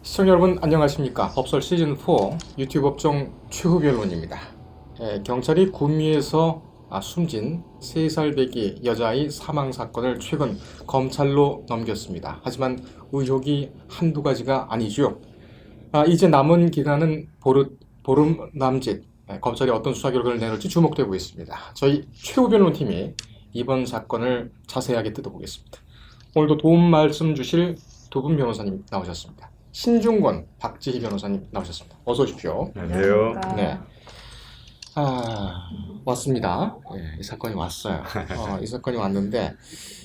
시청자 여러분 안녕하십니까. 법설 시즌4 유튜브 업종 최후 변론입니다. 경찰이 구미에서 숨진 3살 배기 여자아이 사망 사건을 최근 검찰로 넘겼습니다. 하지만 의혹이 한두 가지가 아니죠. 이제 남은 기간은 보름 남짓. 검찰이 어떤 수사 결과를 내놓을지 주목되고 있습니다. 저희 최후 변론팀이 이번 사건을 자세하게 뜯어보겠습니다. 오늘도 도움 말씀 주실 두 분 변호사님 나오셨습니다. 신중권, 박지희 변호사님 나오셨습니다. 어서 오십시오. 안녕하세요. 네. 왔습니다. 이 사건이 왔어요. 이 사건이 왔는데,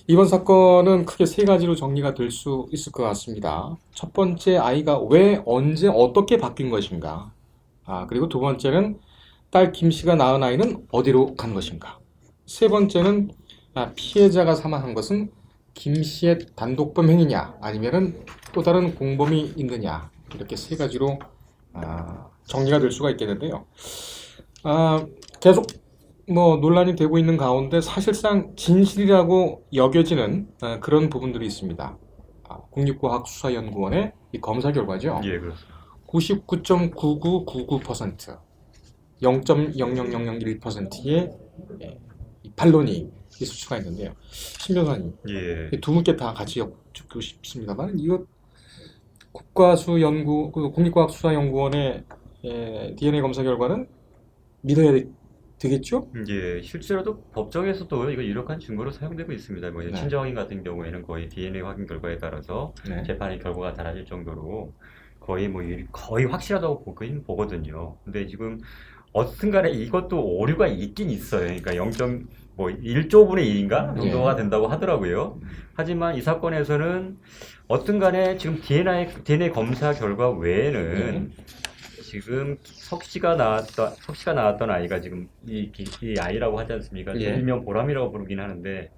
이번 사건은 크게 세 가지로 정리가 될 수 있을 것 같습니다. 첫 번째, 아이가 왜, 언제, 어떻게 바뀐 것인가. 그리고 두 번째는 딸 김씨가 낳은 아이는 어디로 간 것인가. 세 번째는 피해자가 사망한 것은 김씨의 단독범 행위냐, 아니면은 또 다른 공범이 있느냐, 이렇게 세 가지로 정리가 될 수가 있겠는데요. 계속 논란이 되고 있는 가운데 사실상 진실이라고 여겨지는 그런 부분들이 있습니다. 국립과학수사연구원의 이 검사 결과죠. 예, 그렇습니다. 99.9999%, 0.00001%의 반론이 있을 수가 있는데요. 신 변호사님, 예. 두 분께 다 같이 여쭙고 싶습니다만, 이거 국립과학수사연구원의 DNA 검사 결과는 믿어야 되겠죠? 예, 실제로도 법정에서도 이거 유력한 증거로 사용되고 있습니다. 네. 친정 확인 같은 경우에는 거의 DNA 확인 결과에 따라서 네. 재판의 결과가 달라질 정도로 거의 확실하다고 보거든요. 근데 지금 어쨌든 간에 이것도 오류가 있긴 있어요. 그러니까 1조 분의 1인가 정도가 된다고 하더라고요. 하지만 이 사건에서는 어쨌든 간에 지금 DNA 검사 결과 외에는 지금 석씨가 낳았던 아이가 지금 이 아이라고 하지 않습니까? 일명 보람이라고 부르긴 하는데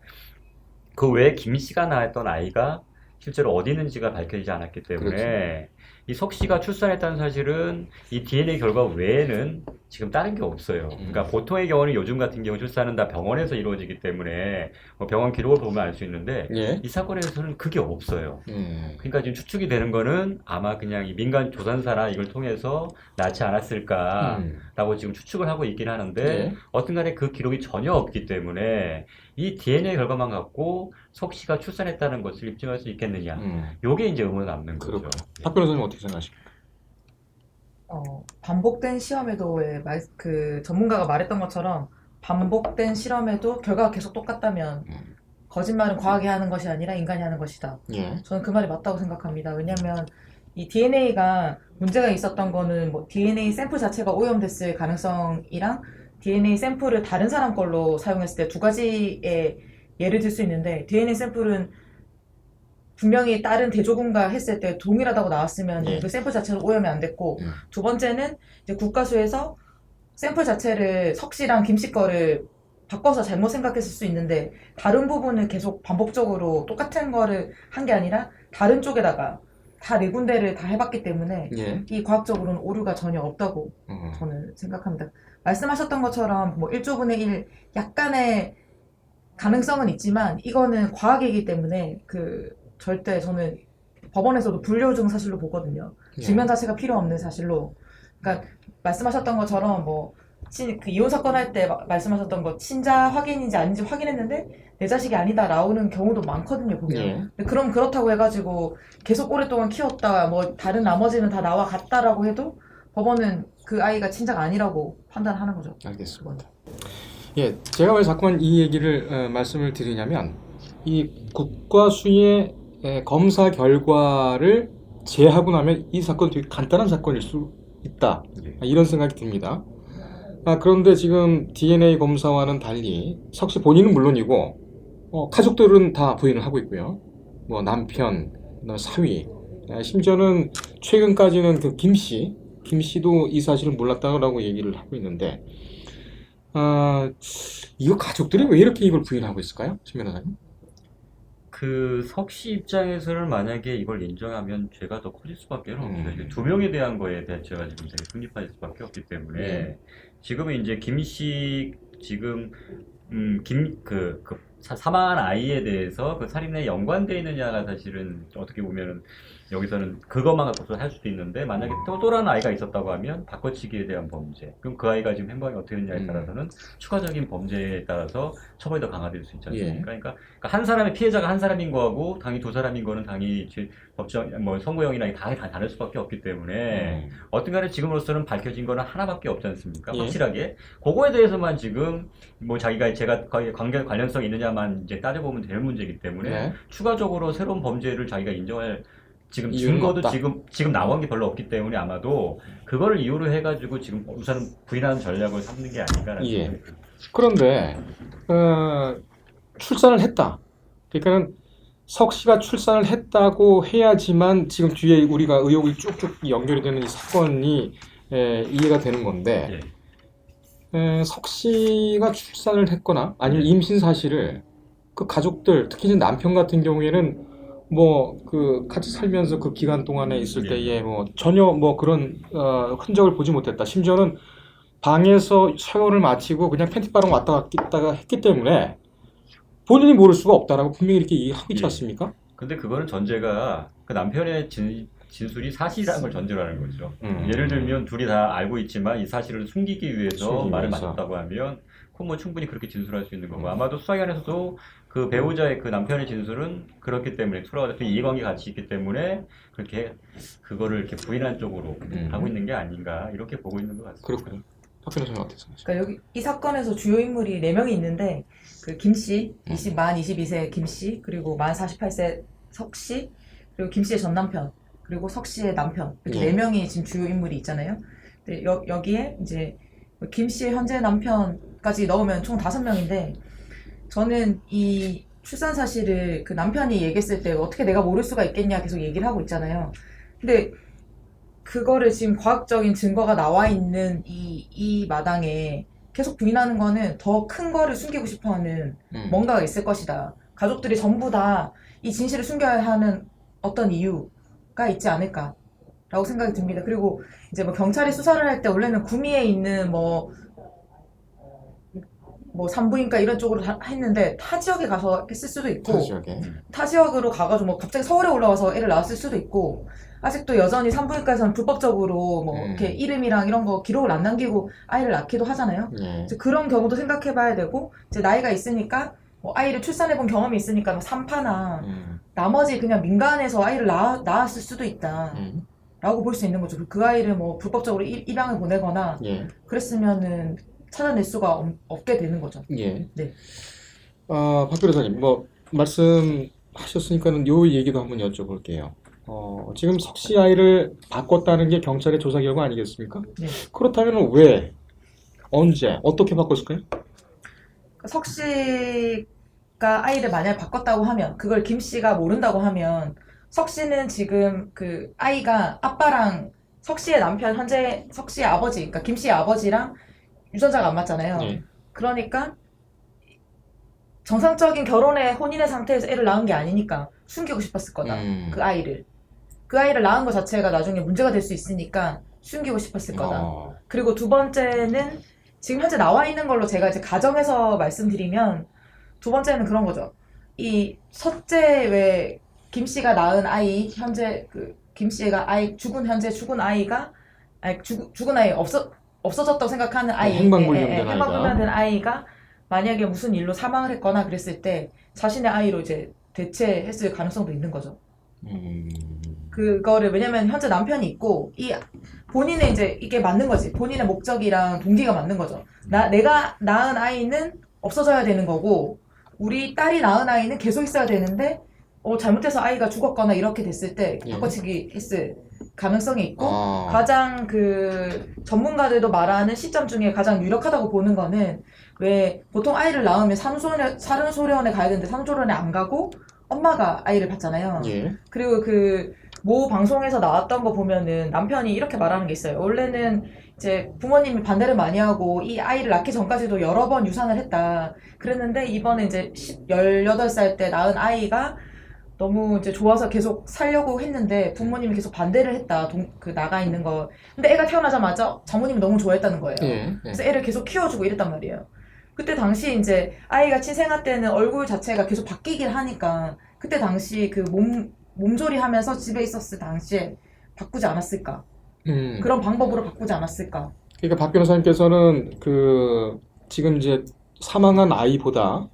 그 외에 김씨가 낳았던 아이가 실제로 어디 있는지가 밝혀지지 않았기 때문에 그렇죠. 이 석씨가 출산했다는 사실은 이 DNA 결과 외에는 지금 다른 게 없어요. 그러니까 보통의 경우는 요즘 같은 경우 출산은 다 병원에서 이루어지기 때문에 병원 기록을 보면 알 수 있는데 이 사건에서는 그게 없어요. 그러니까 지금 추측이 되는 거는 아마 그냥 이 민간 조산사나 이걸 통해서 낳지 않았을까라고 지금 추측을 하고 있긴 하는데 어떤 간에 그 기록이 전혀 없기 때문에 이 DNA 결과만 갖고 석 씨가 출산했다는 것을 입증할 수 있겠느냐. 요게 이제 의문이 남는 거죠. 박 변호사님 어떻게 생각하십니까? 반복된 시험에도 그 전문가가 말했던 것처럼 반복된 실험에도 결과가 계속 똑같다면 거짓말은 과학이 하는 것이 아니라 인간이 하는 것이다. 저는 그 말이 맞다고 생각합니다. 왜냐하면 이 DNA가 문제가 있었던 거는 DNA 샘플 자체가 오염됐을 가능성이랑 DNA 샘플을 다른 사람 걸로 사용했을 때 두 가지의 예를 들 수 있는데 DNA 샘플은 분명히 다른 대조군과 했을 때 동일하다고 나왔으면 그 샘플 자체는 오염이 안 됐고 두 번째는 이제 국가수에서 샘플 자체를 석씨랑 김씨 거를 바꿔서 잘못 생각했을 수 있는데 다른 부분을 계속 반복적으로 똑같은 거를 한 게 아니라 다른 쪽에다가 다 네 군데를 다 해봤기 때문에 이 과학적으로는 오류가 전혀 없다고 저는 생각합니다. 말씀하셨던 것처럼 1조 분의 1 약간의 가능성은 있지만 이거는 과학이기 때문에 절대 저는 법원에서도 불려중 사실로 보거든요. 증명 자체가 필요 없는 사실로. 그러니까 말씀하셨던 것처럼 그 이혼 사건 할 때 말씀하셨던 거 친자 확인인지 아닌지 확인했는데 내 자식이 아니다 나오는 경우도 많거든요, 보면. 그럼 그렇다고 해가지고 계속 오랫동안 키웠다 다른 나머지는 다 나와 같다라고 해도 법원은 그 아이가 친자가 아니라고 판단하는 거죠. 알겠습니다. 제가 왜 자꾸만 이 얘기를 말씀을 드리냐면 이 국과수의 검사 결과를 제하고 나면 이 사건은 되게 간단한 사건일 수 있다. 이런 생각이 듭니다. 그런데 지금 DNA 검사와는 달리 석씨 본인은 물론이고 가족들은 다 부인을 하고 있고요. 남편, 사위, 심지어는 최근까지는 그 김씨도 이 사실을 몰랐다고 얘기를 하고 있는데 이거 가족들이 왜 이렇게 이걸 부인하고 있을까요? 신 변호사님? 그 석씨 입장에서는 만약에 이걸 인정하면 죄가 더 커질 수밖에 없습니다. 두 명에 대한 거에 대한 죄가 지금 되게 성립할 수밖에 없기 때문에 지금은 이제 김씨 지금 사망한 아이에 대해서 그 살인에 연관되어 있느냐가 사실은 어떻게 보면은 여기서는 그것만 갖고서 할 수도 있는데 만약에 또 다른 아이가 있었다고 하면 바꿔치기에 대한 범죄 그럼 그 아이가 지금 행방이 어떻게 되느냐에 따라서는 추가적인 범죄에 따라서 처벌이 더 강화될 수 있지 않습니까? 예. 그러니까 한 사람의 피해자가 한 사람인 거하고 당연히 두 사람인 거는 당연히 법정 뭐 선고형이나 다 다를 수밖에 없기 때문에 어떤 간에 지금으로서는 밝혀진 거는 하나밖에 없지 않습니까? 예. 확실하게 그거에 대해서만 지금 뭐 자기가 제가 관련성이 있느냐만 이제 따져보면 될 문제이기 때문에 네. 추가적으로 새로운 범죄를 자기가 인정할 지금 이유는 증거도 없다. 지금 나온 게 별로 없기 때문에 아마도 그거를 이유로 해가지고 지금 우선은 부인하는 전략을 삼는 게 아닌가라는 예. 생각이 듭니다. 그런데 출산을 했다. 그러니까는 석 씨가 출산을 했다고 해야지만 지금 뒤에 우리가 의혹이 쭉쭉 연결이 되는 이 사건이 이해가 되는 건데 석 씨가 출산을 했거나 아니면 임신 사실을 그 가족들 특히 이제 남편 같은 경우에는 뭐 그 같이 살면서 그 기간 동안에 있을 때에 뭐 전혀 뭐 그런 흔적을 보지 못했다. 심지어는 방에서 서열을 마치고 그냥 팬티바람 왔다 갔다 했기 때문에 본인이 모를 수가 없다라고 분명히 이렇게 얘기하고 있지 않습니까? 근데 그거는 전제가 그 남편의 진술이 사실이라는 걸 전제로 하는 거죠. 예를 들면 둘이 다 알고 있지만 이 사실을 숨기기 위해서 말을 맞췄다고 하면 그건 뭐 충분히 그렇게 진술할 수 있는 거고 아마도 수사기관에서도 그 배우자의 그 남편의 진술은 그렇기 때문에 투라가 이해관계 같이 있기 때문에 그렇게 그거를 이렇게 부인한 쪽으로 하고 있는 게 아닌가 이렇게 보고 있는 것 같습니다. 그렇군요. 박 변호사님 어떻게 생각하세요? 그러니까 여기 이 사건에서 주요 인물이 4명이 있는데 그 김씨, 만 22세 김씨, 그리고 만 48세 석씨, 그리고 김씨의 전 남편, 그리고 석씨의 남편 이렇게 4명이 지금 주요 인물이 있잖아요. 근데 여기에 이제 김씨의 현재 남편까지 넣으면 총 5명인데 저는 이 출산 사실을 그 남편이 얘기했을 때 어떻게 내가 모를 수가 있겠냐 계속 얘기를 하고 있잖아요. 근데 그거를 지금 과학적인 증거가 나와 있는 이 마당에 계속 부인하는 거는 더 큰 거를 숨기고 싶어 하는 뭔가가 있을 것이다. 가족들이 전부 다 이 진실을 숨겨야 하는 어떤 이유가 있지 않을까라고 생각이 듭니다. 그리고 이제 뭐 경찰이 수사를 할 때 원래는 구미에 있는 뭐 산부인과 이런 쪽으로 했는데 타 지역에 가서 했을 수도 있고 타 지역으로 가가지고 뭐 갑자기 서울에 올라와서 애를 낳았을 수도 있고 아직도 여전히 산부인과에서는 불법적으로 뭐 이렇게 이름이랑 이런 거 기록을 안 남기고 아이를 낳기도 하잖아요. 이제 그런 경우도 생각해봐야 되고 이제 나이가 있으니까 뭐 아이를 출산해본 경험이 있으니까 뭐 산파나 나머지 그냥 민간에서 아이를 낳았을 수도 있다. 라고 볼 수 있는 거죠. 그 아이를 뭐 불법적으로 입양을 보내거나 그랬으면은 찾아낼 수가 없게 되는 거죠. 예. 네. 박 변호사님, 뭐 말씀하셨으니까는 요 얘기도 한번 여쭤볼게요. 지금 석씨 아이를 바꿨다는 게 경찰의 조사 결과 아니겠습니까? 네. 그렇다면 왜, 언제, 어떻게 바꿨을까요? 석 씨가 아이를 만약 바꿨다고 하면 그걸 김 씨가 모른다고 하면 석 씨는 지금 그 아이가 아빠랑 석 씨의 남편 현재 석 씨의 아버지, 그러니까 김 씨의 아버지랑 유전자가 안 맞잖아요. 네. 그러니까 정상적인 결혼의 혼인의 상태에서 애를 낳은 게 아니니까 숨기고 싶었을 거다. 그 아이를 낳은 것 자체가 나중에 문제가 될 수 있으니까 숨기고 싶었을 거다. 그리고 두 번째는 지금 현재 나와 있는 걸로 제가 이제 가정에서 말씀드리면 두 번째는 그런 거죠. 이 첫째 왜 김 씨가 낳은 아이 현재 그 김 씨가 죽은 아이가 죽은 아이 없어졌다고 생각하는 아이, 행방불명된 아이가 만약에 무슨 일로 사망을 했거나 그랬을 때 자신의 아이로 이제 대체했을 가능성도 있는 거죠. 그거를 왜냐면 현재 남편이 있고 본인의 이제 이게 맞는 거지. 본인의 목적이랑 동기가 맞는 거죠. 내가 낳은 아이는 없어져야 되는 거고 우리 딸이 낳은 아이는 계속 있어야 되는데 잘못해서 아이가 죽었거나 이렇게 됐을 때 바꿔치기 했을 가능성이 있고 가장 그 전문가들도 말하는 시점 중에 가장 유력하다고 보는 거는 왜 보통 아이를 낳으면 산후조리원에 가야 되는데 산후조리원에 안 가고 엄마가 아이를 받잖아요. 그리고 그 모 방송에서 나왔던 거 보면은 남편이 이렇게 말하는 게 있어요. 원래는 이제 부모님이 반대를 많이 하고 이 아이를 낳기 전까지도 여러 번 유산을 했다. 그랬는데 이번에 이제 18살 때 낳은 아이가 너무 이제 좋아서 계속 살려고 했는데 부모님이 계속 반대를 했다. 그 나가 있는 거. 근데 애가 태어나자마자 장모님이 너무 좋아했다는 거예요. 그래서 애를 계속 키워주고 이랬단 말이에요. 그때 당시 이제 아이가 친생아 때는 얼굴 자체가 계속 바뀌긴 하니까 그때 당시 그 몸조리 하면서 집에 있었을 당시에 바꾸지 않았을까? 그런 방법으로 바꾸지 않았을까? 그러니까 박 변호사님께서는 그 지금 이제 사망한 아이보다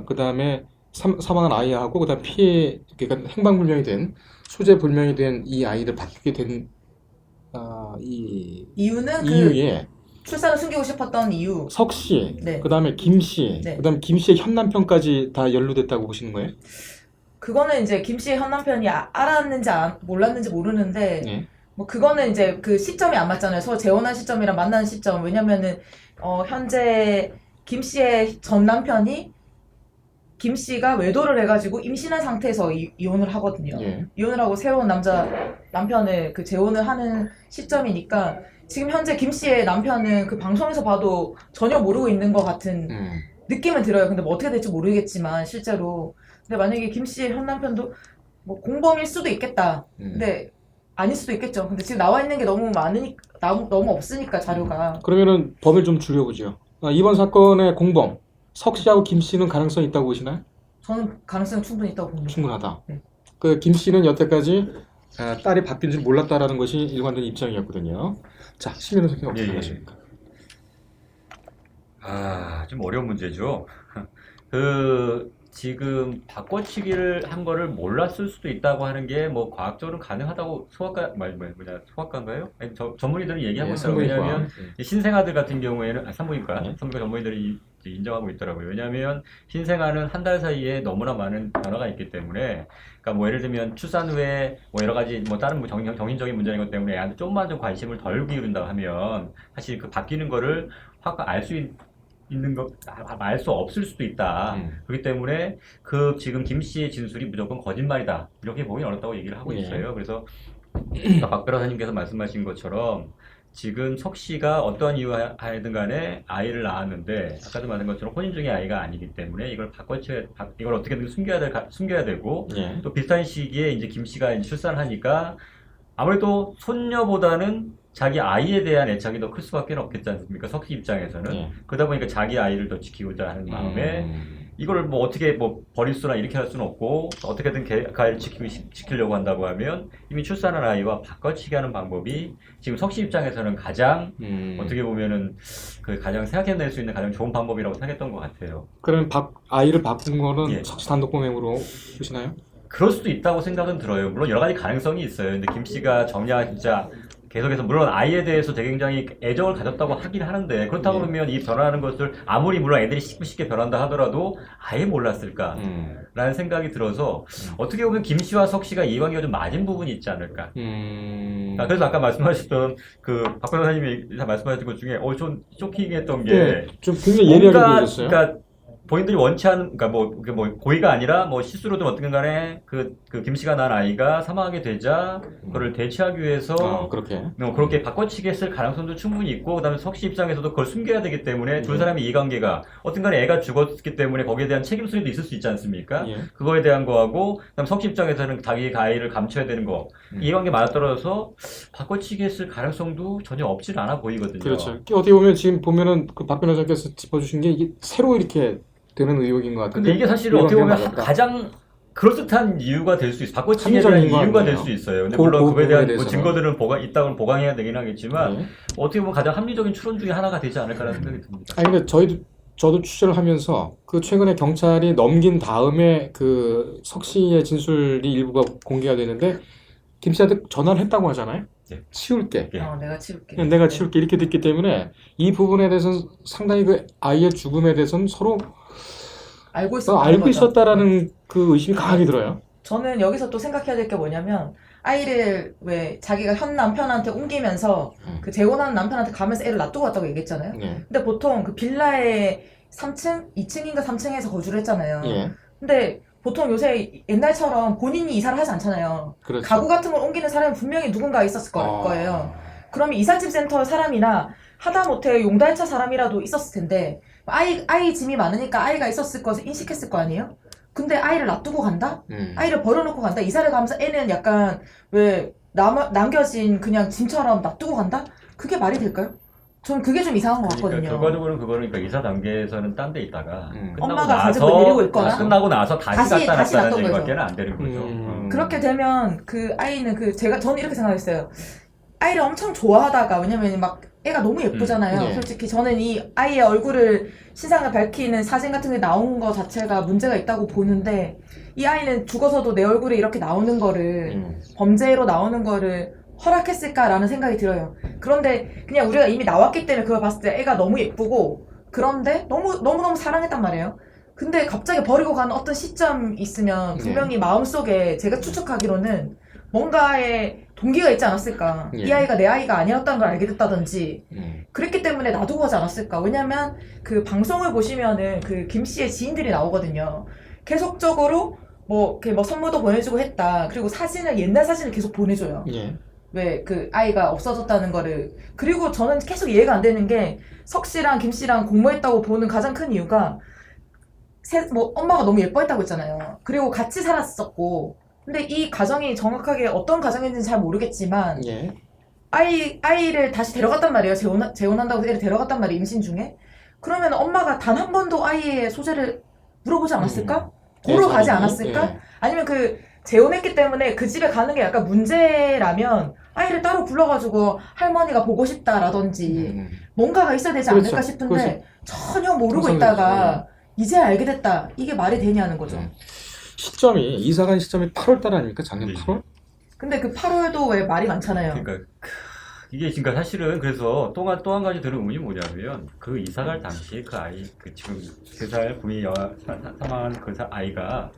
그다음에 사망한 아이하고 그다음 피해 그러니까 행방불명이 된 수재 불명이 된 이 아이를 바꾸게 된 이 이유는 그 이유에 출산을 숨기고 싶었던 이유. 석 씨, 네. 그다음에 김 씨, 네. 그다음에 김 씨의 현 남편까지 다 연루됐다고 보시는 거예요? 그거는 이제 김 씨의 현 남편이 알았는지 몰랐는지 모르는데 네. 뭐 그거는 이제 그 시점이 안 맞잖아요. 서로 재혼한 시점이랑 만나는 시점. 왜냐면은 현재 김 씨의 전 남편이 김 씨가 외도를 해가지고 임신한 상태에서 이혼을 하거든요. 예. 이혼을 하고 새로운 남편을 그 재혼을 하는 시점이니까 지금 현재 김 씨의 남편은 그 방송에서 봐도 전혀 모르고 있는 것 같은 느낌은 들어요. 근데 뭐 어떻게 될지 모르겠지만 실제로. 근데 만약에 김 씨의 현 남편도 뭐 공범일 수도 있겠다. 근데 아닐 수도 있겠죠. 근데 지금 나와 있는 게 너무 너무 없으니까 자료가. 그러면은 범위를 좀 줄여보죠. 이번 사건의 공범 석 씨하고 김 씨는 가능성이 있다고 보시나요? 저는 가능성이 충분히 있다고 봅니다. 충분하다. 네. 그 김 씨는 여태까지 딸이 바뀐 줄 몰랐다라는 것이 일관된 입장이었거든요. 자, 심민호 선생님 어떻게 예, 예. 생각하십니까? 좀 어려운 문제죠. 지금 바꿔치기를 한 거를 몰랐을 수도 있다고 하는 게 뭐 과학적으로 가능하다고 소아과인가요? 아니, 전문의들은 얘기하고 예, 있더라고요. 산부인과. 왜냐하면 예. 이 신생아들 같은 경우에는 산부인과 네. 전문의들이 이제 인정하고 있더라고요. 왜냐하면 신생아는 한 달 사이에 너무나 많은 변화가 있기 때문에, 그러니까 뭐 예를 들면 출산 후에 뭐 여러 가지 뭐 다른 뭐 정신적인 문제인 것 때문에 애한테 좀만 좀 관심을 덜 기울인다고 하면 사실 그 바뀌는 거를 확 알 수 있는 거 알 수 없을 수도 있다. 그렇기 때문에 그 지금 김 씨의 진술이 무조건 거짓말이다. 이렇게 보긴 어렵다고 얘기를 하고 예. 있어요. 그래서 아까 박 변호사님께서 말씀하신 것처럼 지금 석 씨가 어떠한 이유 하여든 간에 아이를 낳았는데 아까도 말한 것처럼 혼인 중의 아이가 아니기 때문에 이걸 이걸 어떻게든 숨겨야 되고 예. 또 비슷한 시기에 이제 김 씨가 이제 출산을 하니까 아무래도 손녀보다는 자기 아이에 대한 애착이 더 클 수밖에 없겠지 않습니까? 석 씨 입장에서는. 예. 그러다 보니까 자기 아이를 더 지키고자 하는 마음에 이거를 뭐 어떻게 뭐 버릴 수나 이렇게 할 수는 없고 어떻게든 그 아이를 지키려고 한다고 하면 이미 출산한 아이와 바꿔치기 하는 방법이 지금 석 씨 입장에서는 가장 어떻게 보면은 그 가장 생각해낼 수 있는 가장 좋은 방법이라고 생각했던 것 같아요. 그럼 아이를 바꾼 거는 예. 석 씨 단독 범행으로 보시나요? 그럴 수도 있다고 생각은 들어요. 물론 여러 가지 가능성이 있어요. 근데 김 씨가 정작 진짜 계속해서 물론 아이에 대해서 되게 굉장히 애정을 가졌다고 하긴 하는데 그렇다고 예. 그러면 이 변화하는 것을 아무리 물론 애들이 쉽게 변한다 하더라도 아예 몰랐을까라는 생각이 들어서 어떻게 보면 김 씨와 석 씨가 이해관계가 좀 맞은 부분이 있지 않을까. 그래서 아까 말씀하셨던 그 박 변호사님이 말씀하신 것 중에 좀 쇼킹했던 게 네, 좀 굉장히 예리하게 보셨어요. 그러니까 본인들이 원치 않은, 그러니까 뭐 고의가 아니라 뭐 실수로든 어떻든 간에 그 김 씨가 낳은 아이가 사망하게 되자 그거를 대체하기 위해서 그렇게 바꿔치기 했을 가능성도 충분히 있고, 그다음에 석 씨 입장에서도 그걸 숨겨야 되기 때문에 둘 사람의 이해관계가 어떤 간에 애가 죽었기 때문에 거기에 대한 책임 소리도 있을 수 있지 않습니까? 예. 그거에 대한 거하고, 그다음 석 씨 입장에서는 자기 아이를 감춰야 되는 거, 이해관계 맞아떨어져서 바꿔치기 했을 가능성도 전혀 없지는 않아 보이거든요. 그렇죠. 어떻게 보면 지금 보면은 그 박 변호사께서 짚어주신 게 이게 새로 이렇게 되는 의혹인 것 같은데. 근데 이게 사실은 어떻게 보면 가장 그럴듯한 이유가 될 수 있어요. 바꿔치기에 대한 이유가 될 수 있어요. 근데 물론 그거에 대한 뭐 증거들은 있다고 보강해야 되긴 하겠지만 네. 어떻게 보면 가장 합리적인 추론 중에 하나가 되지 않을까라는 생각이 듭니다. 아니 근데 저도 취재를 하면서 그 최근에 경찰이 넘긴 다음에 그 석 씨의 진술이 일부가 공개가 되는데 김 씨한테 전화를 했다고 하잖아요. 예. 치울게. 예. 내가 치울게. 내가 치울게 이렇게 됐기 때문에 이 부분에 대해서는 상당히 그 아이의 죽음에 대해서는 서로 알고 있었다라는 그 의심이 강하게 들어요. 저는 여기서 또 생각해야 될 게 뭐냐면 아이를 왜 자기가 현 남편한테 옮기면서 그 재혼한 남편한테 가면서 애를 놔두고 왔다고 얘기했잖아요. 예. 근데 보통 그 빌라에 3층, 2층인가 3층에서 거주를 했잖아요. 예. 근데 보통 요새 옛날처럼 본인이 이사를 하지 않잖아요. 그렇죠. 가구 같은 걸 옮기는 사람이 분명히 누군가 있었을 거예요. 그러면 이삿짐 센터 사람이나 하다못해 용달차 사람이라도 있었을 텐데 아이 짐이 많으니까 아이가 있었을 것을 인식했을 거 아니에요? 근데 아이를 놔두고 간다? 아이를 버려놓고 간다? 이사를 가면서 애는 약간 왜 남겨진 그냥 짐처럼 놔두고 간다? 그게 말이 될까요? 전 그게 좀 이상한 것 그러니까 같거든요. 결과적으로는 그거는 그러니까 이사 단계에서는 딴 데 있다가 끝나고 엄마가 나서 가족을 데리고 있거나 끝나고 나서 다시 갔다 다시 났다는 놨던 거죠. 얘기밖에는 안 되는 거죠. 그렇게 되면 그 아이는 저는 이렇게 생각했어요. 아이를 엄청 좋아하다가, 왜냐면 막 애가 너무 예쁘잖아요. 네. 솔직히 저는 이 아이의 얼굴을, 신상을 밝히는 사진 같은 게 나온 거 자체가 문제가 있다고 보는데, 이 아이는 죽어서도 내 얼굴에 이렇게 나오는 거를, 범죄로 나오는 거를 허락했을까라는 생각이 들어요. 그런데 그냥 우리가 이미 나왔기 때문에 그걸 봤을 때 애가 너무 예쁘고, 그런데 너무너무 사랑했단 말이에요. 근데 갑자기 버리고 가는 어떤 시점이 있으면 분명히 마음속에 제가 추측하기로는 뭔가의 동기가 있지 않았을까. 이 아이가 내 아이가 아니었다는 걸 알게 됐다든지 그랬기 때문에 놔두고 가지 않았을까. 왜냐면 그 방송을 보시면은 그 김 씨의 지인들이 나오거든요. 계속적으로 이렇게 선물도 보내주고 했다. 그리고 옛날 사진을 계속 보내줘요. 왜 그 아이가 없어졌다는 거를. 그리고 저는 계속 이해가 안 되는 게, 석 씨랑 김 씨랑 공모했다고 보는 가장 큰 이유가 엄마가 너무 예뻐했다고 했잖아요. 그리고 같이 살았었고, 근데 이 가정이 정확하게 어떤 가정인지는 잘 모르겠지만 아이를 다시 데려갔단 말이에요. 재혼한다고 애를 데려갔단 말이에요. 임신 중에. 그러면 엄마가 단 한 번도 아이의 소재를 물어보지 않았을까? 보러 가지 않았을까? 아니면 재혼했기 때문에 그 집에 가는 게 약간 문제라면 아이를 따로 불러가지고 할머니가 보고 싶다라든지 뭔가가 있어야 되지 않을까 싶은데, 전혀 모르고 있다가 이제 알게 됐다. 이게 말이 되냐는 거죠. 시점이, 이사간 시점이 8월달 아닙니까? 작년 8월? 근데 그 8월도 왜 말이 많잖아요. 그러니까 이게 그러니까 사실은 그래서 또 한 가지 드는 의문이 뭐냐면, 그 이사갈 당시에 그 아이, 지금 3살 구미 사망한 그 아이가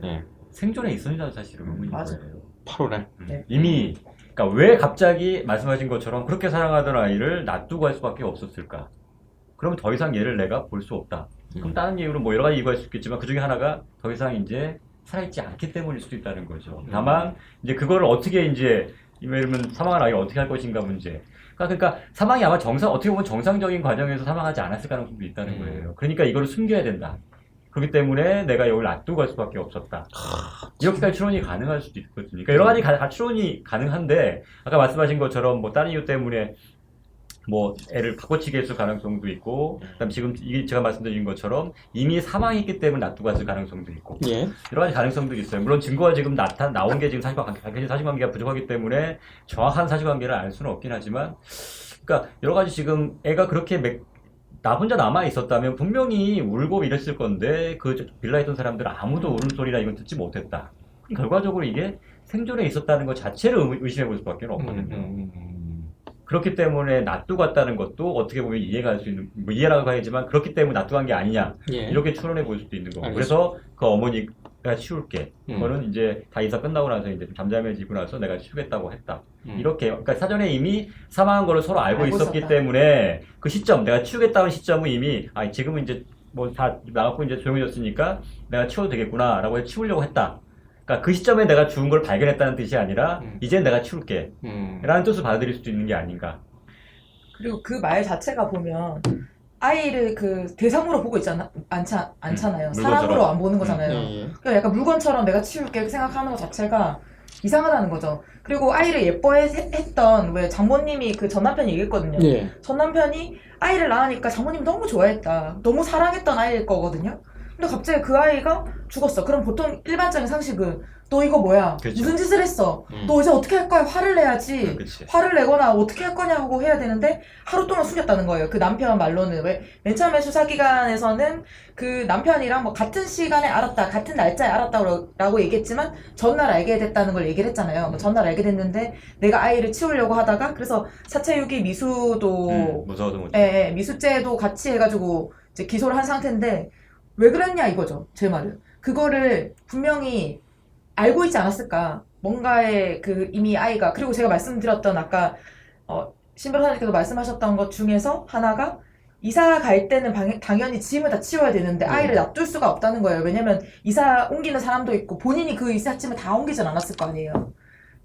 생존에 있었냐는 사실은 의문인 맞아요. 거예요. 8월에. 이미, 그러니까 왜 갑자기 말씀하신 것처럼 그렇게 사랑하던 아이를 놔두고 갈 수밖에 없었을까? 그러면 더 이상 얘를 내가 볼 수 없다. 그럼 다른 이유로 여러 가지 이유가 있을 수 있겠지만, 그 중에 하나가 더 이상 이제 살아있지 않기 때문일 수도 있다는 거죠. 다만 이제 그거를 어떻게 예를 들면 사망한 아이가 어떻게 할 것인가 문제. 그러니까 사망이 아마 어떻게 보면 정상적인 과정에서 사망하지 않았을 가능성도 있다는 거예요. 그러니까 이거를 숨겨야 된다. 그렇기 때문에 내가 여기를 놔두고 갈 수밖에 없었다. 이렇게까지 추론이 가능할 수도 있거든요. 그러니까 여러 가지 추론이 가능한데, 아까 말씀하신 것처럼 다른 이유 때문에 애를 바꿔치기 했을 가능성도 있고, 그다음 지금 제가 말씀드린 것처럼 이미 사망했기 때문에 놔두고 갔을 가능성도 있고, 여러 가지 가능성들이 있어요. 물론 증거가 지금 나온 게 지금 밝혀진 사실관계가 부족하기 때문에 정확한 사실관계를 알 수는 없긴 하지만, 그러니까 여러 가지 지금 애가 그렇게 나 혼자 남아 있었다면 분명히 울고 이랬을 건데, 그 빌라에 있던 사람들은 아무도 울음소리나 이건 듣지 못했다. 그럼 결과적으로 이게 생존에 있었다는 것 자체를 의심해 볼 수밖에 없거든요. 그렇기 때문에 놔두고 갔다는 것도 어떻게 보면 이해가 할 수 있는, 이해라고 하겠지만, 그렇기 때문에 놔두고 간 게 아니냐, 이렇게 추론해 볼 수도 있는 거고. 그래서 그 어머니가 치울게. 그거는 이제 다 이사 끝나고 나서 이제 좀 잠잠해지고 나서 내가 치우겠다고 했다. 이렇게, 그러니까 사전에 이미 사망한 거를 서로 알고 있었기 있었다. 때문에 그 시점, 내가 치우겠다는 시점은 이미, 지금은 이제 다 나갔고 이제 조용해졌으니까 내가 치워도 되겠구나 라고 해서 치우려고 했다. 그러니까 그 시점에 내가 죽은 걸 발견했다는 뜻이 아니라 이젠 내가 치울게 라는 뜻을 받아들일 수도 있는 게 아닌가. 그리고 그 말 자체가 보면 아이를 대상으로 보고 않잖아요. 사람으로 안 보는 거잖아요. 그러니까 약간 물건처럼 내가 치울게 생각하는 것 자체가 이상하다는 거죠. 그리고 아이를 예뻐했던 왜 장모님이 전 남편이 얘기했거든요. 전 남편이 아이를 낳으니까 장모님이 너무 좋아했다. 너무 사랑했던 아이일 거거든요. 근데 갑자기 그 아이가 죽었어. 그럼 보통 일반적인 상식은 너 이거 뭐야? 그렇죠. 무슨 짓을 했어? 너 이제 어떻게 할 거야? 화를 내야지. 그치. 화를 내거나 어떻게 할 거냐고 해야 되는데 하루 동안 숨겼다는 거예요. 그 남편 말로는. 왜 맨 처음에 수사기관에서는 그 남편이랑 같은 시간에 알았다, 같은 날짜에 알았다고 얘기했지만 전날 알게 됐다는 걸 얘기를 했잖아요. 전날 알게 됐는데 내가 아이를 치우려고 하다가, 그래서 사체유기 미수도 무서워서 못 미수죄도 같이 해가지고 이제 기소를 한 상태인데, 왜 그랬냐 이거죠. 제 말은. 그거를 분명히 알고 있지 않았을까. 뭔가의 이미 아이가, 그리고 제가 말씀드렸던 아까 신 변호사님께서 말씀하셨던 것 중에서 하나가, 이사 갈 때는 당연히 짐을 다 치워야 되는데 아이를 놔둘 수가 없다는 거예요. 왜냐면 이사 옮기는 사람도 있고 본인이 그 이삿짐을 다 옮기진 않았을 거 아니에요.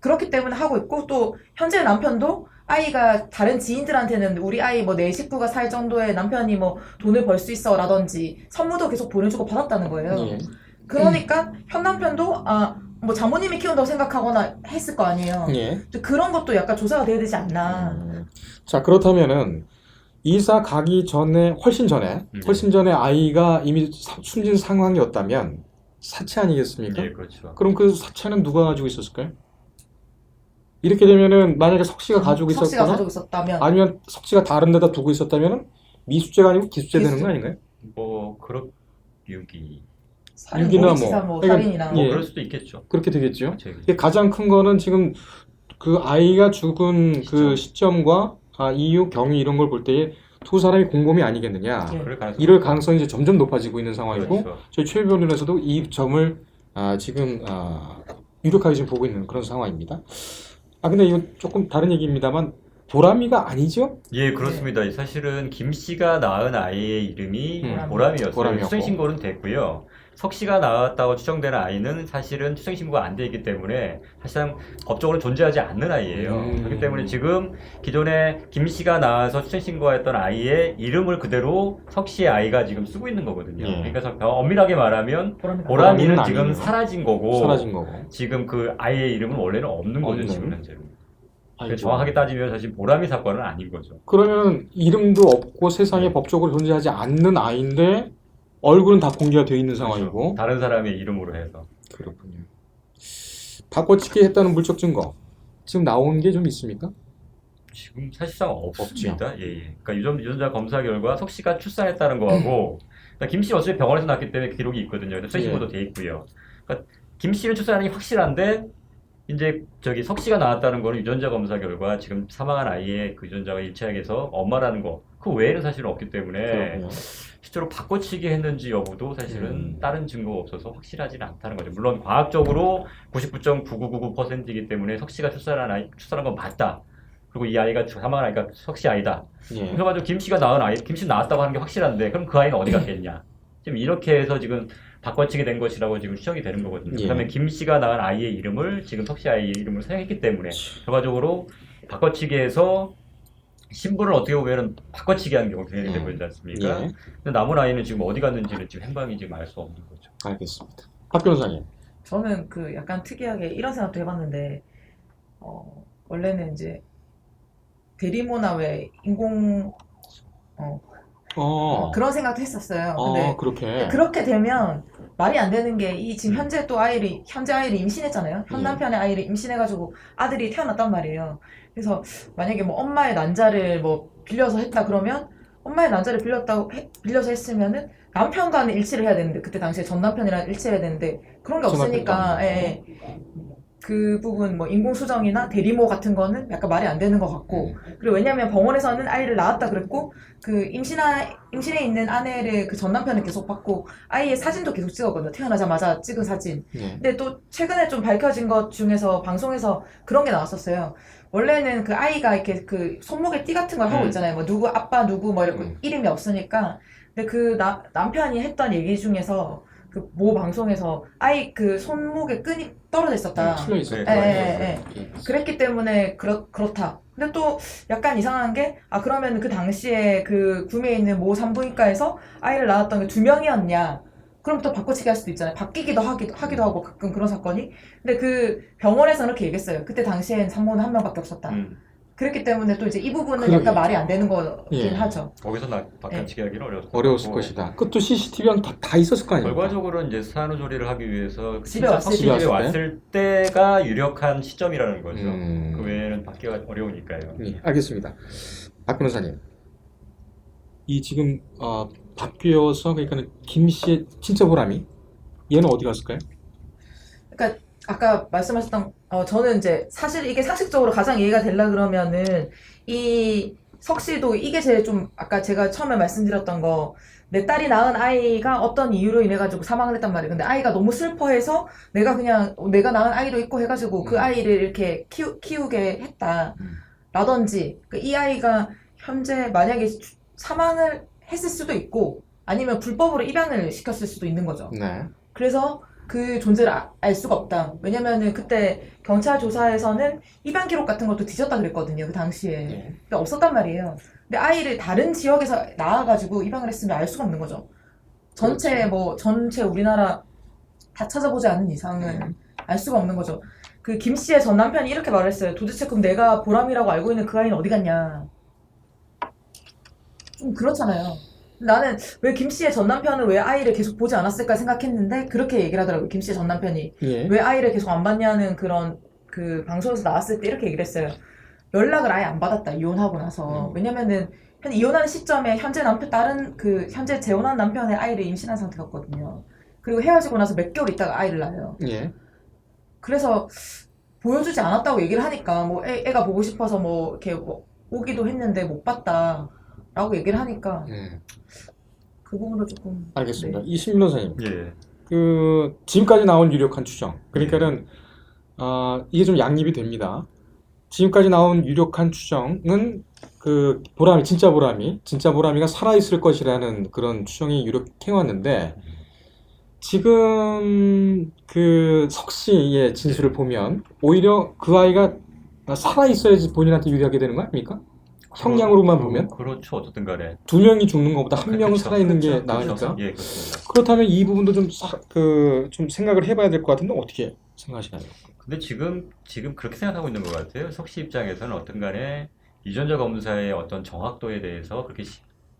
그렇기 때문에 하고 있고, 또 현재 남편도 아이가 다른 지인들한테는 우리 아이 내 식구가 살 정도의 남편이 돈을 벌 수 있어 라든지 선물도 계속 보내주고 받았다는 거예요. 그러니까 현 남편도 장모님이 키운다고 생각하거나 했을 거 아니에요. 그런 것도 약간 조사가 돼야 되지 않나. 자, 그렇다면은 이사 가기 전에 훨씬 전에 아이가 이미 숨진 상황이었다면 사체 아니겠습니까? 예, 그렇죠. 그럼 그 사체는 누가 가지고 있었을까요? 이렇게 되면은 만약에 석 씨가 가지고 석씨가 있었거나 가지고 있었다면 아니면 석 씨가 다른 데다 두고 있었다면은 미수죄가 아니고 기수죄 되는 거 아닌가요? 뭐 그런 유기 살인, 유기나 모기지사 뭐. 뭐 그러니까 살인이나 예. 그럴 수도 있겠죠. 그렇게 되겠죠. 그렇죠. 이게 가장 큰 거는 지금 그 아이가 죽은 그 시점과 이유, 경위 이런 걸 볼 때에 두 사람이 공범이 아니겠느냐. 예. 그럴 가능성이 이럴 가능성이 이제 점점 높아지고 있는 상황이고 그렇죠. 저희 최 변호사도 이 점을 지금 유력하게 지금 보고 있는 그런 상황입니다. 근데 이거 조금 다른 얘기입니다만 보람이가 아니죠? 예, 그렇습니다. 사실은 김 씨가 낳은 아이의 이름이 보람이었어요. 보람이었고. 출생신고는 됐고요. 석 씨가 낳았다고 추정되는 아이는 사실은 출생신고가 안 돼 있기 때문에 사실상 법적으로 존재하지 않는 아이예요. 그렇기 때문에 지금 기존에 김 씨가 낳아서 출생신고했던 아이의 이름을 그대로 석 씨의 아이가 지금 쓰고 있는 거거든요. 예. 그러니까 엄밀하게 말하면 보람이가 보람이는 보람이는 지금 아니에요. 사라진 거고 사라진 거고. 지금 그 아이의 이름은 원래는 없는 거죠. 없는. 지금 현재로. 아이고. 정확하게 따지면 사실 보람이 사건은 아닌 거죠. 그러면 이름도 없고 세상에 네. 법적으로 존재하지 않는 아이인데 얼굴은 다 공개가 되어 있는 상황이고. 그렇죠. 다른 사람의 이름으로 해서. 그렇군요. 바꿔치기 했다는 물적 증거 지금 나온 게 좀 있습니까? 지금 사실상 없습니다. 예, 예. 그러니까 유전자 검사 결과 석 씨가 출산했다는 거하고 그러니까 김 씨 어차피 병원에서 낳기 때문에 기록이 있거든요. 출생신고도 돼 있고요. 그러니까 김 씨는 출산이 확실한데 이제 저기 석 씨가 나왔다는 거는 유전자 검사 결과 지금 사망한 아이의 그 유전자가 일치하게서 엄마라는 거 그 외에는 사실은 없기 때문에 그렇군요. 실제로 바꿔치기 했는지 여부도 사실은 다른 증거가 없어서 확실하지는 않다는 거죠. 물론 과학적으로 99.9999%이기 때문에 석 씨가 출산한 건 맞다. 그리고 이 아이가 사망한 아이가 석 씨 아이다. 예. 그래가지고 김 씨가 낳은 아이, 김 씨 낳았다고 하는 게 확실한데 그럼 그 아이는 어디 갔겠냐? 지금 이렇게 해서 지금 바꿔치기 된 것이라고 지금 추정이 되는 거거든요. 예. 그러면 김 씨가 낳은 아이의 이름을 지금 석 씨 아이의 이름을 사용했기 때문에 결과적으로 바꿔치기해서 신분을 어떻게 보면은 바꿔치기 한 경우 굉장히 되버리지 않습니까? 예. 근데 남은 아이는 지금 어디 갔는지는 지금 행방이 지금 알 수 없는 거죠. 알겠습니다. 박 변호사님. 저는 그 약간 특이하게 이런 생각도 해봤는데 원래는 이제 대리모나 왜 인공 그런 생각도 했었어요. 근데 그렇게. 그렇게 되면 말이 안 되는 게 이 지금 현재 아이를 임신했잖아요. 현 예. 남편의 아이를 임신해가지고 아들이 태어났단 말이에요. 그래서 만약에 뭐 엄마의 난자를 뭐 빌려서 했다 그러면 엄마의 난자를 빌려서 했으면은 남편과는 일치를 해야 되는데 그때 당시에 전 남편이랑 일치해야 되는데 그런 게 전 없으니까 남편도 예. 그 부분 뭐 인공수정이나 대리모 같은 거는 약간 말이 안 되는 것 같고 그리고 왜냐면 병원에서는 아이를 낳았다 그랬고 그 임신해 있는 아내를 그 전 남편은 계속 봤고 아이의 사진도 계속 찍었거든요. 태어나자마자 찍은 사진. 예. 근데 또 최근에 좀 밝혀진 것 중에서 방송에서 그런 게 나왔었어요. 원래는 그 아이가 이렇게 그 손목에 띠 같은 걸 하고 있잖아요. 뭐 누구 아빠 누구 뭐 이렇게 이름이 없으니까. 근데 그 남편이 했던 얘기 중에서 그 모 방송에서 아이 그 손목에 끈이 떨어져 있었다. 틀려 있었다. 예. 그랬기 때문에 그렇다. 근데 또 약간 이상한 게 그러면 그 당시에 그 구미에 있는 모 산부인과에서 아이를 낳았던 게 2명이었냐? 그럼 또 바꿔치기 할 수도 있잖아요. 바뀌기도 하기도 하고 가끔 그런 사건이. 근데 그 병원에서는 그렇게 얘기했어요. 그때 당시엔 산모는 1명밖에 없었다. 그랬기 때문에 또 이제 이 부분은 그러게요. 약간 말이 안 되는 거긴 예. 하죠. 거기서 바꿔치기 하기는 어려웠을 것이다. 그것도 CCTV는 다 있었을 거 아닙니까? 결과적으로 이제 산후조리를 하기 위해서 집에 진짜 왔을 집에 때? 왔을 때가 유력한 시점이라는 거죠. 음. 그 외에는 받기가 어려우니까요. 예, 알겠습니다. 박 변호사님. 이 지금 바뀌어서 그러니까 김 씨의 진짜 보람이 얘는 어디 갔을까요? 그러니까 아까 말씀하셨던 저는 이제 사실 이게 상식적으로 가장 이해가 되려 그러면은 이 석씨도 이게 제일 좀 아까 제가 처음에 말씀드렸던 거 내 딸이 낳은 아이가 어떤 이유로 인해 가지고 사망을 했단 말이에요. 근데 아이가 너무 슬퍼해서 내가 낳은 아이도 있고 해가지고 그 아이를 이렇게 키우게 했다 라든지 이 아이가 현재 만약에 사망을 했을 수도 있고 아니면 불법으로 입양을 시켰을 수도 있는 거죠. 네. 그래서 그 존재를 알 수가 없다. 왜냐면은 그때 경찰 조사에서는 입양 기록 같은 것도 뒤졌다 그랬거든요. 그 당시에. 네. 근데 없었단 말이에요. 근데 아이를 다른 지역에서 낳아가지고 입양을 했으면 알 수가 없는 거죠. 전체 우리나라 다 찾아보지 않은 이상은 알 수가 없는 거죠. 그 김 씨의 전 남편이 이렇게 말했어요. 도대체 그럼 내가 보람이라고 알고 있는 그 아이는 어디 갔냐. 좀 그렇잖아요. 나는 왜 김 씨의 전 남편은 왜 아이를 계속 보지 않았을까 생각했는데 그렇게 얘기를 하더라고요. 김 씨의 전 남편이 예. 왜 아이를 계속 안 봤냐는 그런 그 방송에서 나왔을 때 이렇게 얘기를 했어요. 연락을 아예 안 받았다, 이혼하고 나서. 왜냐면은 이혼하는 시점에 현재 남편 다른 그 현재 재혼한 남편의 아이를 임신한 상태였거든요. 그리고 헤어지고 나서 몇 개월 있다가 아이를 낳아요. 예. 그래서 보여주지 않았다고 얘기를 하니까 뭐 애가 보고 싶어서 뭐 이렇게 뭐 오기도 했는데 못 봤다라고 얘기를 하니까 그 부분도 조금. 알겠습니다. 네. 이신 변호사님, 예. 그 지금까지 나온 유력한 추정, 그러니까는 이게 좀 양립이 됩니다. 지금까지 나온 유력한 추정은 그 보람이 진짜 보람이가 살아 있을 것이라는 그런 추정이 유력해 왔는데 지금 그 석 씨의 진술을 보면 오히려 그 아이가 살아 있어야지 본인한테 유리하게 되는 거 아닙니까? 형량으로만 보면 그렇죠. 어쨌든 간에. 두 명이 죽는 것보다 한 명은 그렇죠. 살아 있는 게 그렇죠. 나으니까. 예, 그렇습니다. 그렇다면 이 부분도 좀 생각을 해봐야 될 것 같은데 어떻게 생각하시나요? 근데 지금 그렇게 생각하고 있는 것 같아요. 석 씨 입장에서는 어떤 간에 유전자 검사의 어떤 정확도에 대해서 그렇게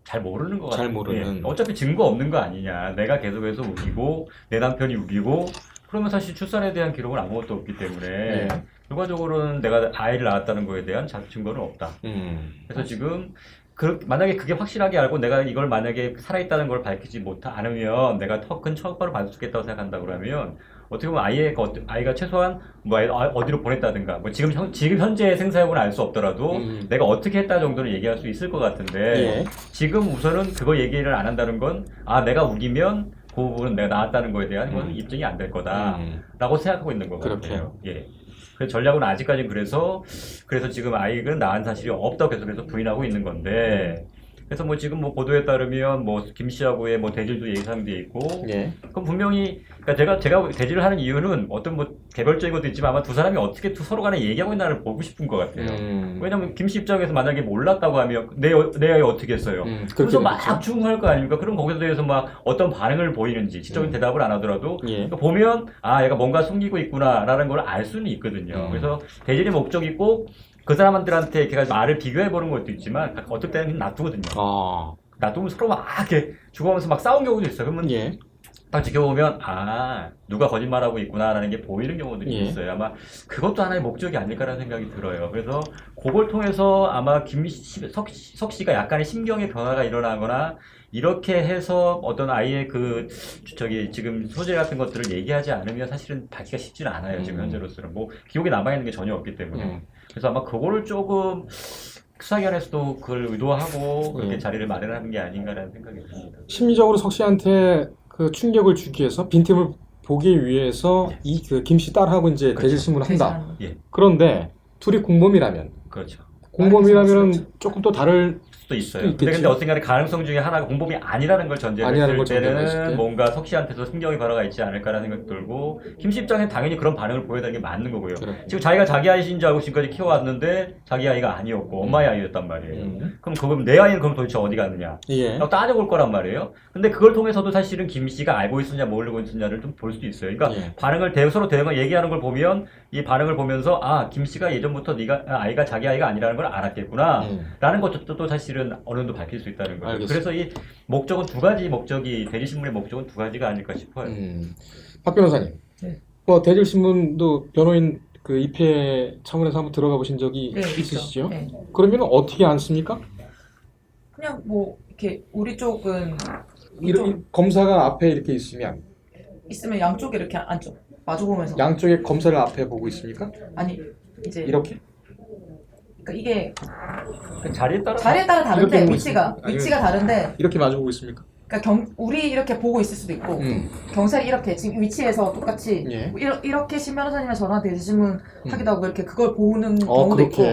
잘 모르는 것 같아요. 잘 모르는. 예. 어차피 증거 없는 거 아니냐. 내가 계속해서 우기고 내 남편이 우기고 그러면 사실 출산에 대한 기록은 아무것도 없기 때문에 예. 결과적으로는 내가 아이를 낳았다는 거에 대한 증거는 없다. 그래서 지금 만약에 그게 확실하게 알고 내가 이걸 만약에 살아있다는 걸 밝히지 않으면 내가 더 큰 처벌을 받을 수 있겠다고 생각한다 그러면 어떻게 보면 아이가 최소한 뭐 어디로 보냈다든가 뭐 지금 현재 생사여부는 알 수 없더라도 내가 어떻게 했다 정도는 얘기할 수 있을 것 같은데 예. 지금 우선은 그거 얘기를 안 한다는 건 내가 우기면 그 부분은 내가 나왔다는 거에 대한 건 입증이 안 될 거다라고 생각하고 있는 것 그렇게. 같아요. 예. 그 전략은 아직까지는 그래서 지금 아이는 낳은 사실이 없다고 계속해서 부인하고 있는 건데 그래서 뭐 지금 뭐 보도에 따르면 뭐 김 씨하고의 뭐 대질도 예상돼 있고 예. 그럼 분명히 그러니까 제가 대질을 하는 이유는 어떤 뭐 개별적인 것도 있지만 아마 두 사람이 어떻게 서로 간에 얘기하고 있나를 보고 싶은 것 같아요. 왜냐면 김 씨 입장에서 만약에 몰랐다고 하면 내 아이 어떻게 했어요? 그래서 막 추궁할 거 아닙니까? 그럼 거기에 대해서 막 어떤 반응을 보이는지 지적인 대답을 안 하더라도 예. 보면 얘가 뭔가 숨기고 있구나라는 걸 알 수는 있거든요. 그래서 대질의 목적이 꼭 그 사람들한테 걔가 말을 비교해 보는 것도 있지만 어떨 때는 놔두거든요. 놔두면 서로 막 이렇게 죽어가면서 막 싸운 경우도 있어요. 그러면 예. 딱 지켜보면 누가 거짓말하고 있구나라는 게 보이는 경우들이 예. 있어요. 아마 그것도 하나의 목적이 아닐까라는 생각이 들어요. 그래서 그걸 통해서 아마 석 씨가 약간의 심경의 변화가 일어나거나 이렇게 해서 어떤 아이의 지금 소재 같은 것들을 얘기하지 않으면 사실은 밝기가 쉽지는 않아요. 지금 현재로서는 뭐 기록에 남아있는 게 전혀 없기 때문에. 그래서 아마 그거를 조금 수사기관에서도 그걸 의도하고 그렇게 자리를 마련하는 게 아닌가라는 생각이 듭니다. 심리적으로 석 씨한테 그 충격을 주기 위해서 빈틈을 보기 위해서 이 그 김 씨 딸하고 이제 그렇죠. 대질 신문을 한다. 예. 그런데 둘이 공범이라면 그렇죠. 공범이라면 조금 또 다를 수도 있어요. 있겠죠. 근데 어떤 간에 가능성 중에 하나가 공범이 아니라는 걸 전제로 아니라는 걸 했을 전제로 했을 때는 때. 뭔가 석 씨한테서 신경의 변화가 있지 않을까라는 생각이 들고 김 씨 입장엔 당연히 그런 반응을 보여야 되는 게 맞는 거고요. 그래. 지금 자기가 자기 아이신 줄 알고 지금까지 키워왔는데 자기 아이가 아니었고 엄마의 아이였단 말이에요. 그럼 내 아이는 그럼 도대체 어디 갔느냐? 예. 따져볼 거란 말이에요. 근데 그걸 통해서도 사실은 김 씨가 알고 있었냐 모르고 있었냐를 좀 볼 수도 있어요. 그러니까 예. 서로 대응을 얘기하는 걸 보면 이 반응을 보면서 김 씨가 예전부터 아이가 자기 아이가 아니라는 걸 알았겠구나 라는 것도 또 사실은 어느 정도 밝힐 수 있다는 거예요. 알겠습니다. 그래서 이 목적은 두 가지 대질신문의 목적은 두 가지가 아닐까 싶어요. 박 변호사님. 네. 뭐 대질 신문도 변호인 그 입회 차원에서 한번 들어가 보신 적이 네, 있으시죠? 네. 그러면 어떻게 않습니까? 그냥 뭐 이렇게 우리 쪽은 검사가 앞에 이렇게 있으면 있으면 양쪽에 이렇게 앉죠. 마주보면서. 양쪽에 검사를 앞에 보고 있습니까? 아니 이제 이렇게? 그러니까 이게 자리에 따라 다른데 이렇게 위치가 다른데 이렇게 마주 보고 있습니까? 그러니까 우리 이렇게 보고 있을 수도 있고 경찰이 이렇게 지금 위치에서 똑같이 예. 뭐 이렇게 신 변호사님이랑 저랑 대질신문 하기도 하고 이렇게 그걸 보는 경우도 그렇게. 있고.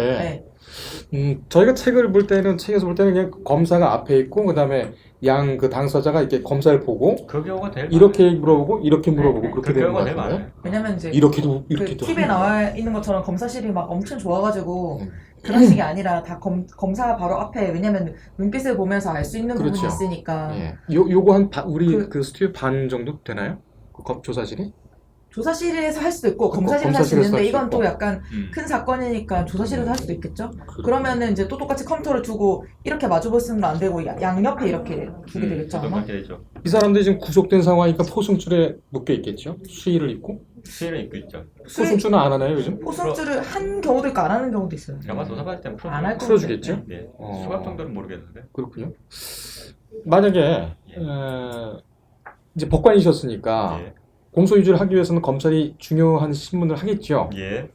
네. 저희가 책에서 볼 때는 그냥 검사가 앞에 있고 그다음에 양 그 당사자가 이렇게 검사를 보고 그 경우가 제일 이렇게 물어보고 이렇게 물어보고 네. 그렇게 그 되는 것 경우가 제일 같은데. 많아요. 왜냐면 이제 이렇게도 그 이렇게도 TV에 하고. 나와 있는 것처럼 검사실이 막 엄청 좋아가지고 그런 식이 아니라 다 검사가 바로 앞에 왜냐면 눈빛을 보면서 알 수 있는 부분이 그렇죠. 있으니까. 예. 요거 우리 그 스튜디오 반 정도 되나요? 그 조사실이? 조사실에서 할 수도 있고 검사실에서 할 수 검사실에서 있는데 할 수 이건 또 있고. 약간 큰 사건이니까 조사실에서 할 수도 있겠죠. 그래. 그러면은 이제 또 똑같이 컴퓨터를 두고 이렇게 마주보시면 안 되고 양옆에 이렇게 두게 되겠죠 아마. 그렇게 되죠. 이 사람들이 지금 구속된 상황이니까 포승줄에 묶여 있겠죠. 수의를 입고. 수위를 입고 있죠. 포승줄은 안 하나요 요즘? 포승줄을 한 경우도 있고 안 하는 경우도 있어요. 아마 조사받을 때는 안 할 풀어주겠죠? 네. 어. 수갑 정도는 모르겠는데. 그렇군요. 만약에 이제 법관이셨으니까 예. 공소유지를 하기 위해서는 검찰이 중요한 신문을 하겠죠. 예.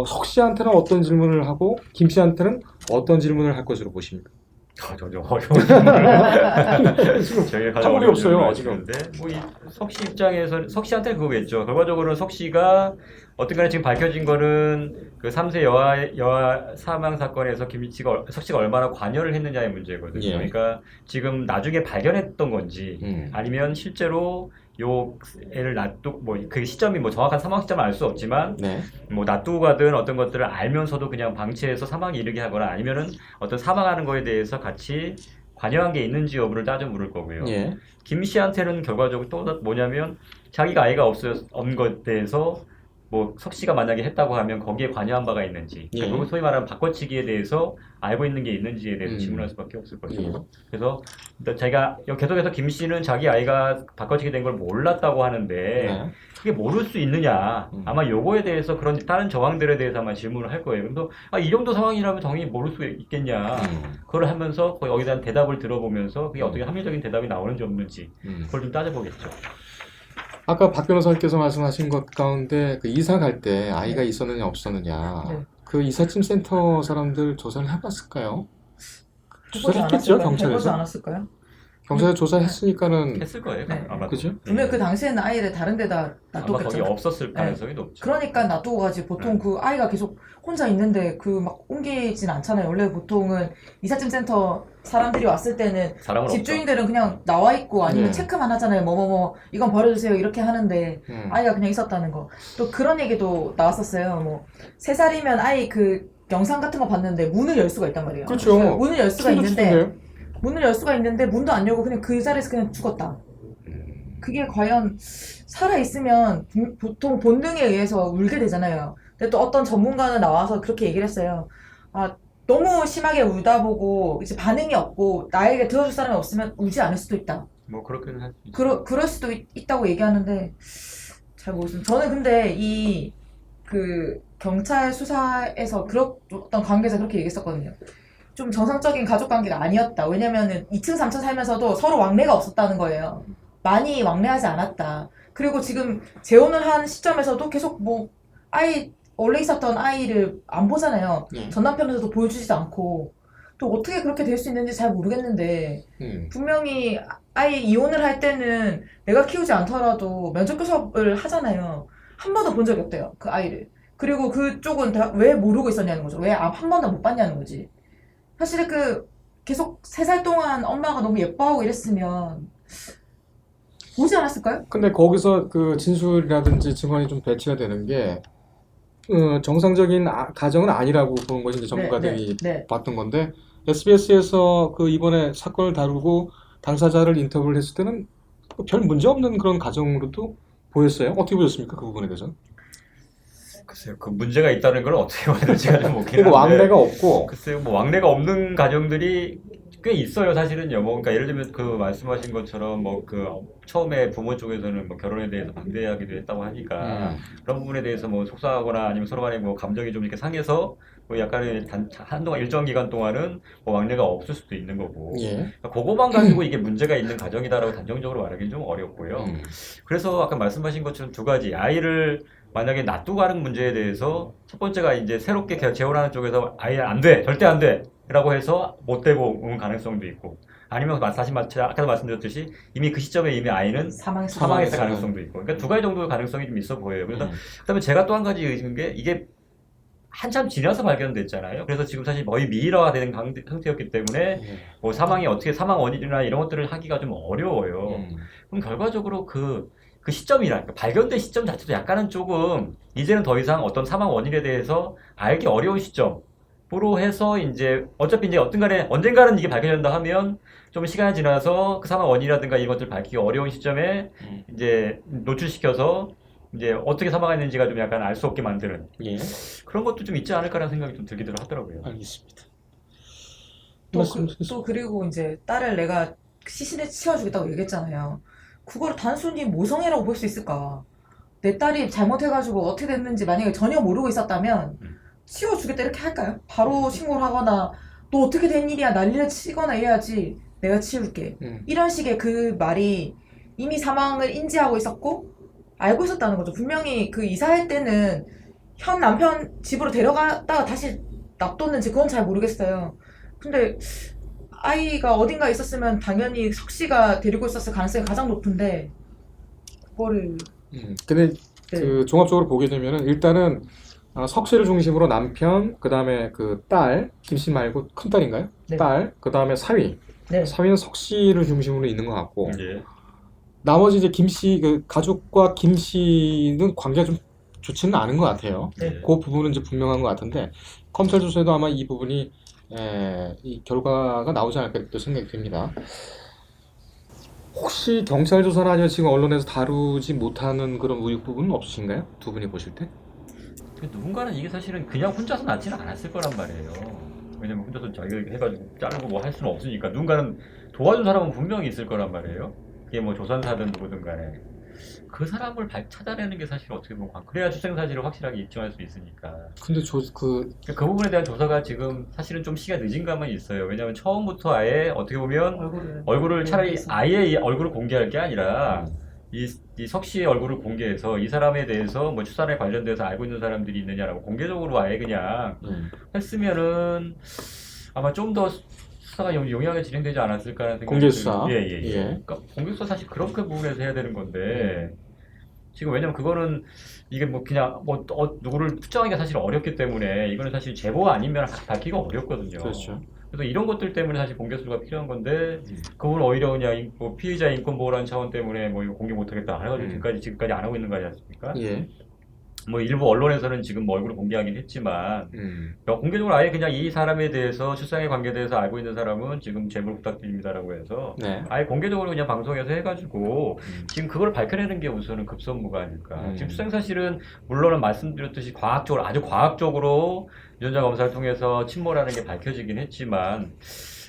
석 씨한테는 어떤 질문을 하고 김 씨한테는 어떤 질문을 할 것으로 보십니까? 좀 어려운 저희가 가장 방법이 어려운 없어요, 질문을 하시는데 뭐석씨 입장에서 석 씨한테 그거겠죠. 결과적으로는 석 씨가 어쨌거나 지금 밝혀진 거는 그 3세 여아 사망 사건에서 석 씨가 얼마나 관여를 했느냐의 문제거든요. 예. 그러니까 지금 나중에 발견했던 건지 아니면 실제로 요 애를 놔두고 뭐 그 시점이 뭐 정확한 사망 시점을 알 수 없지만 네. 뭐 놔두고 가든 어떤 것들을 알면서도 그냥 방치해서 사망에 이르게 하거나 아니면은 어떤 사망하는 거에 대해서 같이 관여한 게 있는지 여부를 따져 물을 거고요. 예. 김 씨한테는 결과적으로 또 뭐냐면 자기가 아이가 없는 것에 대해서 뭐 석 씨가 만약에 했다고 하면 거기에 관여한 바가 있는지 예. 그리고 소위 말하는 바꿔치기에 대해서 알고 있는 게 있는지에 대해서 질문할 수밖에 없을 거죠. 예. 그래서 자기가 계속해서 김 씨는 자기 아이가 바꿔치기 된 걸 몰랐다고 하는데 네. 그게 모를 수 있느냐 아마 요거에 대해서 그런 다른 정황들에 대해서 아마 질문을 할 거예요. 그래서 이 정도 상황이라면 당연히 모를 수 있겠냐 그걸 하면서 거기에 대한 대답을 들어보면서 그게 어떻게 합리적인 대답이 나오는지 없는지 그걸 좀 따져보겠죠. 아까 박 변호사님께서 말씀하신 것 가운데 그 이사 갈 때 아이가 있었느냐 없었느냐 네. 그 이삿짐 센터 사람들 조사를 해봤을까요? 해보지 조사를 했겠죠 않았을까요? 해보지 경찰에서? 않았을까요? 경찰에서 조사했으니까는 했을 거예요. 네. 아마. 그죠? 분명 그 당시에는 아이를 다른 데다 아마 거기 놔뒀겠죠. 없었을 가능성이 높죠. 그러니까 놔두고 가지. 보통 그 아이가 계속 혼자 있는데 그 막 옮기진 않잖아요. 원래 보통은 이삿짐 센터 사람들이 왔을 때는 사람은 없죠. 집주인들은 그냥 나와 있고 아니면 네. 체크만 하잖아요. 뭐뭐뭐 이건 버려주세요 이렇게 하는데 아이가 그냥 있었다는 거. 또 그런 얘기도 나왔었어요. 뭐 3살이면 아이 그 영상 같은 거 봤는데 문을 열 수가 있단 말이에요. 그렇죠. 문을 열 수가 춤도 있는데 추던데요? 문을 열 수가 있는데 문도 안 열고 그냥 그 자리에서 그냥 죽었다. 그게 과연 살아있으면 보통 본능에 의해서 울게 되잖아요. 근데 또 어떤 전문가는 나와서 그렇게 얘기를 했어요. 너무 심하게 울다 보고 이제 반응이 없고 나에게 들어줄 사람이 없으면 울지 않을 수도 있다. 뭐 그렇게는 할 수 있죠. 그럴 수도 있다고 얘기하는데 잘 모르겠습니다. 저는 근데 이 그 경찰 수사에서 어떤 관계자 그렇게 얘기했었거든요. 좀 정상적인 가족 관계가 아니었다. 왜냐면은 2층 3층 살면서도 서로 왕래가 없었다는 거예요. 많이 왕래하지 않았다. 그리고 지금 재혼을 한 시점에서도 계속 뭐 원래 있었던 아이를 안 보잖아요. 예. 전 남편에서도 보여주지도 않고 또 어떻게 그렇게 될 수 있는지 잘 모르겠는데 분명히 아이 이혼을 할 때는 내가 키우지 않더라도 면접 교섭을 하잖아요. 한 번도 본 적이 없대요. 그 아이를. 그리고 그쪽은 왜 모르고 있었냐는 거죠. 왜 한 번도 못 봤냐는 거지. 사실 계속 3살 동안 엄마가 너무 예뻐하고 이랬으면 보지 않았을까요? 근데 거기서 그 진술이라든지 증언이 좀 배치가 되는 게 정상적인 가정은 아니라고 보는 것이 이제 전문가들이 네. 봤던 건데 SBS에서 그 이번에 사건을 다루고 당사자를 인터뷰를 했을 때는 별 문제 없는 그런 가정으로도 보였어요. 어떻게 보셨습니까? 그 부분에 대해서는? 글쎄요, 그 문제가 있다는 걸 어떻게 봐야 될지가 좀 없긴 그리고 한데. 왕래가 없고 글쎄요, 뭐 왕래가 없는 가정들이 꽤 있어요, 사실은요. 뭐, 그러니까 예를 들면 그 말씀하신 것처럼 뭐 그 처음에 부모 쪽에서는 뭐 결혼에 대해서 반대하기도 했다고 하니까 그런 부분에 대해서 뭐 속상하거나 아니면 서로 간에 뭐 감정이 좀 이렇게 상해서 뭐 약간의 한동안 일정 기간 동안은 뭐 왕래가 없을 수도 있는 거고. 예. 그러니까 그거만 가지고 이게 문제가 있는 가정이다라고 단정적으로 말하기는 좀 어렵고요. 그래서 아까 말씀하신 것처럼 두 가지 아이를 만약에 놔두고 가는 문제에 대해서 첫 번째가 이제 새롭게 재혼하는 쪽에서 아예 안 돼, 절대 안 돼 라고 해서 못 되고 온 가능성도 있고 아니면 아까도 말씀드렸듯이 이미 그 시점에 이미 아이는 사망했을 가능성도 있고 그러니까 두 가지 정도의 가능성이 좀 있어 보여요. 그래서 그다음에 제가 또 한 가지 의심인 게 이게 한참 지나서 발견됐잖아요. 그래서 지금 사실 거의 미이러가 되는 상태였기 때문에 뭐 사망이 어떻게 사망 원인이나 이런 것들을 하기가 좀 어려워요. 그럼 결과적으로 그 시점이라, 그러니까 발견된 시점 자체도 약간은 조금 이제는 더 이상 어떤 사망 원인에 대해서 알기 어려운 시점으로 해서 이제 어차피 이제 어떤간에 언젠가는 이게 밝혀진다 하면 좀 시간이 지나서 그 사망 원인이라든가 이런 것들 밝히기 어려운 시점에 이제 노출시켜서 이제 어떻게 사망했는지가 좀 약간 알 수 없게 만드는 예. 그런 것도 좀 있지 않을까라는 생각이 좀 들기도 하더라고요. 알겠습니다. 또 그리고 이제 딸을 내가 시신에 치워주겠다고 얘기했잖아요. 그걸 단순히 모성애라고 볼 수 있을까? 내 딸이 잘못해가지고 어떻게 됐는지 만약에 전혀 모르고 있었다면 치워주겠다 이렇게 할까요? 바로 신고를 하거나 너 어떻게 된 일이야 난리를 치거나 해야지 내가 치울게. 이런 식의 그 말이 이미 사망을 인지하고 있었고 알고 있었다는 거죠. 분명히 그 이사할 때는 현 남편 집으로 데려갔다가 다시 놔뒀는지 그건 잘 모르겠어요. 근데 아이가 어딘가에 있었으면 당연히 석 씨가 데리고 있었을 가능성이 가장 높은데 그거를 근데 네. 그 종합적으로 보게 되면은 일단은 석 씨를 중심으로 남편, 그 다음에 그 딸, 김 씨 말고 큰 딸인가요? 네. 딸, 그 다음에 사위. 네. 사위는 석 씨를 중심으로 있는 것 같고 예. 나머지 이제 김 씨 그 가족과 김 씨는 관계가 좀 좋지는 않은 것 같아요. 네. 그 부분은 이제 분명한 것 같은데 검찰 조사에도 아마 이 부분이 이 결과가 나오지 않을까 또 생각이 듭니다. 혹시 경찰 조사나 아니면 지금 언론에서 다루지 못하는 그런 우익 부분은 없으신가요? 두 분이 보실 때? 누군가는 이게 사실은 그냥 혼자서 낳지는 않았을 거란 말이에요. 왜냐면 혼자서 자기가 해가지고 자르고 뭐 할 수는 없으니까 누군가는 도와준 사람은 분명히 있을 거란 말이에요. 그게 뭐 조산사든 누구든 간에 그 사람을 찾아내는 게 사실 어떻게 보면 그래야 출생사실을 확실하게 입증할 수 있으니까. 근데 그 부분에 대한 조사가 지금 사실은 좀 시기가 늦은 감은 있어요. 왜냐면 처음부터 아예 어떻게 보면 얼굴을 차라리 아예 이 얼굴을 공개할 게 아니라 이 석 씨의 얼굴을 공개해서 이 사람에 대해서 뭐 출산에 관련돼서 알고 있는 사람들이 있느냐라고 공개적으로 아예 그냥 했으면은 아마 좀 더 수사가 용이하게 진행되지 않았을까라는 생각이 공개 수사. 예. 그러니까 공개 수사 사실 그런 부분에서 해야 되는 건데 지금 왜냐면 그거는 이게 뭐 그냥 뭐 누구를 특정하기가 사실 어렵기 때문에 이거는 사실 제보 아니면 밝히기가 어렵거든요. 그렇죠. 그래서 이런 것들 때문에 사실 공개 수사가 필요한 건데 그걸 오히려 그냥 뭐 피의자 인권 보호라는 차원 때문에 뭐 이거 공개 못하겠다 해가지고 지금까지 안 하고 있는 거 아니지 않습니까? 예. 뭐 일부 언론에서는 지금 뭐 얼굴을 공개하긴 했지만 공개적으로 아예 그냥 이 사람에 대해서 출생에 관계돼서 알고 있는 사람은 지금 제보를 부탁드립니다라고 해서 네. 아예 공개적으로 그냥 방송에서 해가지고 지금 그걸 밝혀내는 게 우선은 급선무가 아닐까. 지금 출생 사실은 물론은 말씀드렸듯이 과학적으로 아주 과학적으로 유전자 검사를 통해서 침몰하는 게 밝혀지긴 했지만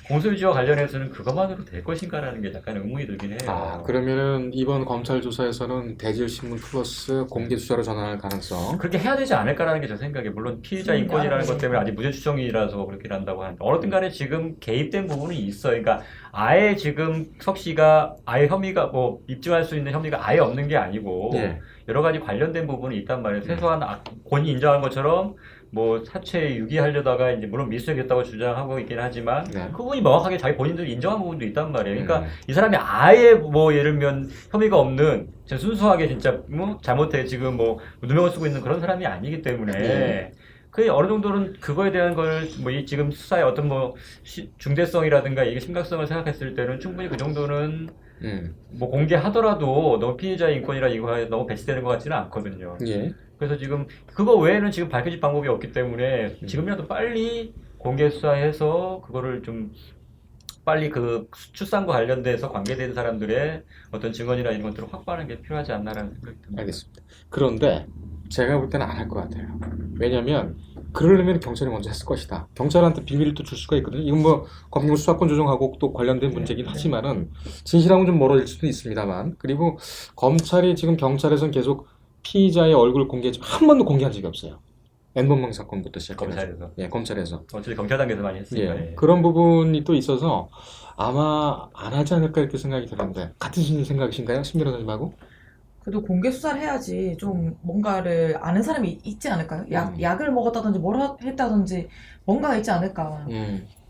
공소유지와 관련해서는 그것만으로 될 것인가라는 게 약간 의문이 들긴 해요. 그러면은 이번 검찰 조사에서는 대질신문 플러스 공개 수사로 전환할 가능성. 그렇게 해야 되지 않을까라는 게 제 생각이에요. 물론 피의자 인권이라는 것 때문에 아직 무죄 추정이라서 그렇게 한다고 하는데 어쨌든 간에 지금 개입된 부분이 있어요. 그러니까 아예 지금 석 씨가 아예 혐의가 뭐 입증할 수 있는 혐의가 아예 없는 게 아니고 예. 여러 가지 관련된 부분이 있단 말이에요. 최소한 본인이 인정한 것처럼 뭐 사체에 유기하려다가 이제 물론 미수했다고 주장하고 있긴 하지만 네. 그 부분이 명확하게 자기 본인들이 인정한 부분도 있단 말이에요. 그러니까 이 사람이 아예 뭐 예를 들면 혐의가 없는 진짜 순수하게 진짜 뭐 잘못해 지금 뭐 누명을 쓰고 있는 그런 사람이 아니기 때문에 그 어느 정도는 그거에 대한 걸 뭐 이 지금 수사의 어떤 뭐 중대성이라든가 이게 심각성을 생각했을 때는 충분히 그 정도는 뭐 공개하더라도 너무 피해자의 인권이라 이거 너무 배치되는 것 같지는 않거든요. 예. 그래서 지금 그거 외에는 지금 밝혀질 방법이 없기 때문에 지금이라도 빨리 공개 수사해서 그거를 좀 빨리 그 출산과 관련돼서 관계된 사람들의 어떤 증언이나 이런 것들을 확보하는 게 필요하지 않나라는 생각이 듭니다. 알겠습니다. 그런데 제가 볼 때는 안 할 것 같아요. 왜냐면 그러려면 경찰이 먼저 했을 것이다. 경찰한테 비밀을 또 줄 수가 있거든요. 이건 뭐 검경 수사권 조정하고 또 관련된 문제긴 하지만은 진실하고는 좀 멀어질 수도 있습니다만 그리고 검찰이 지금 경찰에서는 계속 피의자의 얼굴 공개 한 번도 공개한 적이 없어요. N번방 사건부터 시작해서 검찰에서. 예, 검찰에서. 어차피 경찰 단계에서 많이 했으니까. 예, 그런 부분이 또 있어서 아마 안 하지 않을까 이렇게 생각이 드는데 같은 생각이신가요? 신민호 선생님하고? 그래도 공개 수사를 해야지 좀 뭔가를 아는 사람이 있지 않을까요? 약을 먹었다든지 뭘 했다든지 뭔가가 있지 않을까.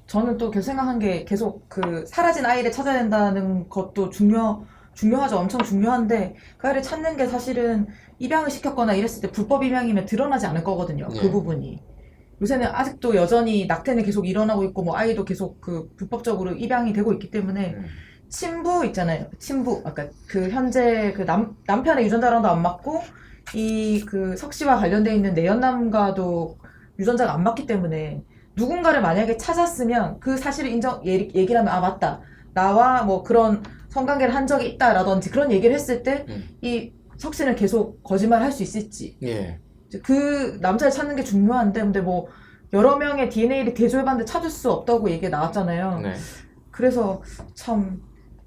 저는 또 계속 생각한 게 계속 그 사라진 아이를 찾아야 된다는 것도 중요하죠. 엄청 중요한데 그 아이를 찾는 게 사실은 입양을 시켰거나 이랬을 때 불법 입양이면 드러나지 않을 거거든요. 그 부분이. 요새는 아직도 여전히 낙태는 계속 일어나고 있고 뭐 아이도 계속 그 불법적으로 입양이 되고 있기 때문에 친부 있잖아요. 친부. 아까 그 현재 그 남편의 유전자랑도 안 맞고 이 그 석 씨와 관련돼 있는 내연남과도 유전자가 안 맞기 때문에 누군가를 만약에 찾았으면 그 사실을 얘기를 하면 아 맞다. 나와 뭐 그런 성관계를 한 적이 있다라든지 그런 얘기를 했을 때 이 석 씨는 계속 거짓말 할 수 있을지. 예. 이제 그 남자를 찾는 게 중요한데, 근데 뭐 여러 명의 DNA를 대조해봤는데 찾을 수 없다고 얘기가 나왔잖아요. 네. 그래서 참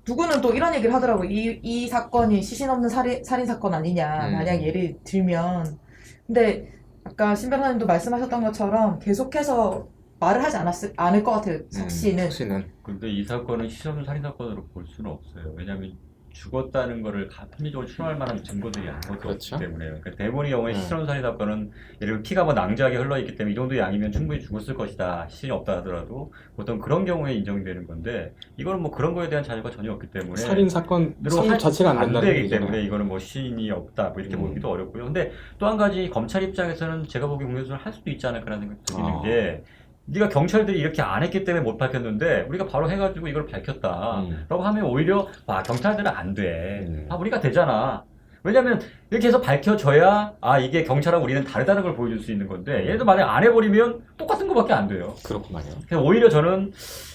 누구는 또 이런 얘기를 하더라고요. 이 사건이 시신 없는 살인 사건 아니냐. 만약 예를 들면. 근데 아까 신 변호사님도 말씀하셨던 것처럼 계속해서 말을 하지 않을 것 같아요. 석 씨는. 석 씨는. 근데 이 사건은 시선 살인 사건으로 볼 수는 없어요. 왜냐하면 죽었다는 거를 합리적으로 추론할 만한 증거들이 아무것도 그렇죠. 없기 때문에요. 그러니까 대부분의 경우에 네. 시선 살인 사건은 예를 들어 피가 뭐 낭자하게 흘러있기 때문에 이 정도 양이면 충분히 죽었을 것이다. 시신이 없다 하더라도 보통 그런 경우에 인정되는 건데 이거는 뭐 그런 거에 대한 자료가 전혀 없기 때문에 살인 사건 로 자체가 안 안 된다는 되기 얘기잖아요. 때문에 이거는 뭐 시인이 없다 뭐 이렇게 보기도 어렵고요. 근데 또 한 가지 검찰 입장에서는 제가 보기 공개수를 할 수도 있지 않을까라는 생각이 드는 게 네가 경찰들이 이렇게 안 했기 때문에 못 밝혔는데 우리가 바로 해가지고 이걸 밝혔다라고 하면 오히려 경찰들은 안 돼. 우리가 되잖아. 왜냐면 이렇게 해서 밝혀져야 이게 경찰하고 우리는 다르다는 걸 보여줄 수 있는 건데 얘도 만약 안 해버리면 똑같은 거밖에 안 돼요. 그렇구만요. 그래서 오히려 저는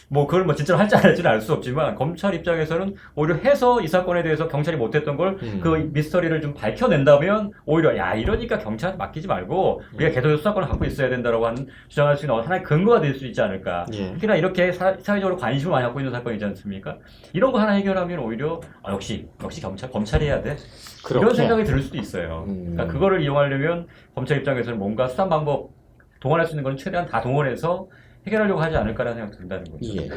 뭐 그걸 뭐 진짜로 할지 안 할지는 알 수 없지만 검찰 입장에서는 오히려 해서 이 사건에 대해서 경찰이 못했던 걸 그 미스터리를 좀 밝혀낸다면 오히려 야 이러니까 경찰한테 맡기지 말고 우리가 계속 수사권을 갖고 있어야 된다라고 하는 주장할 수 있는 하나의 근거가 될 수 있지 않을까. 특히나 이렇게 사회적으로 관심을 많이 갖고 있는 사건이지 않습니까? 이런 거 하나 해결하면 오히려 역시 검찰이 해야 돼. 이런 생각이 들 수도 있어요. 그러니까 그거를 이용하려면 검찰 입장에서는 뭔가 수사 방법 동원할 수 있는 건 최대한 다 동원해서 해결하려고 하지 않을까라는 생각이 든다는 거죠. 예.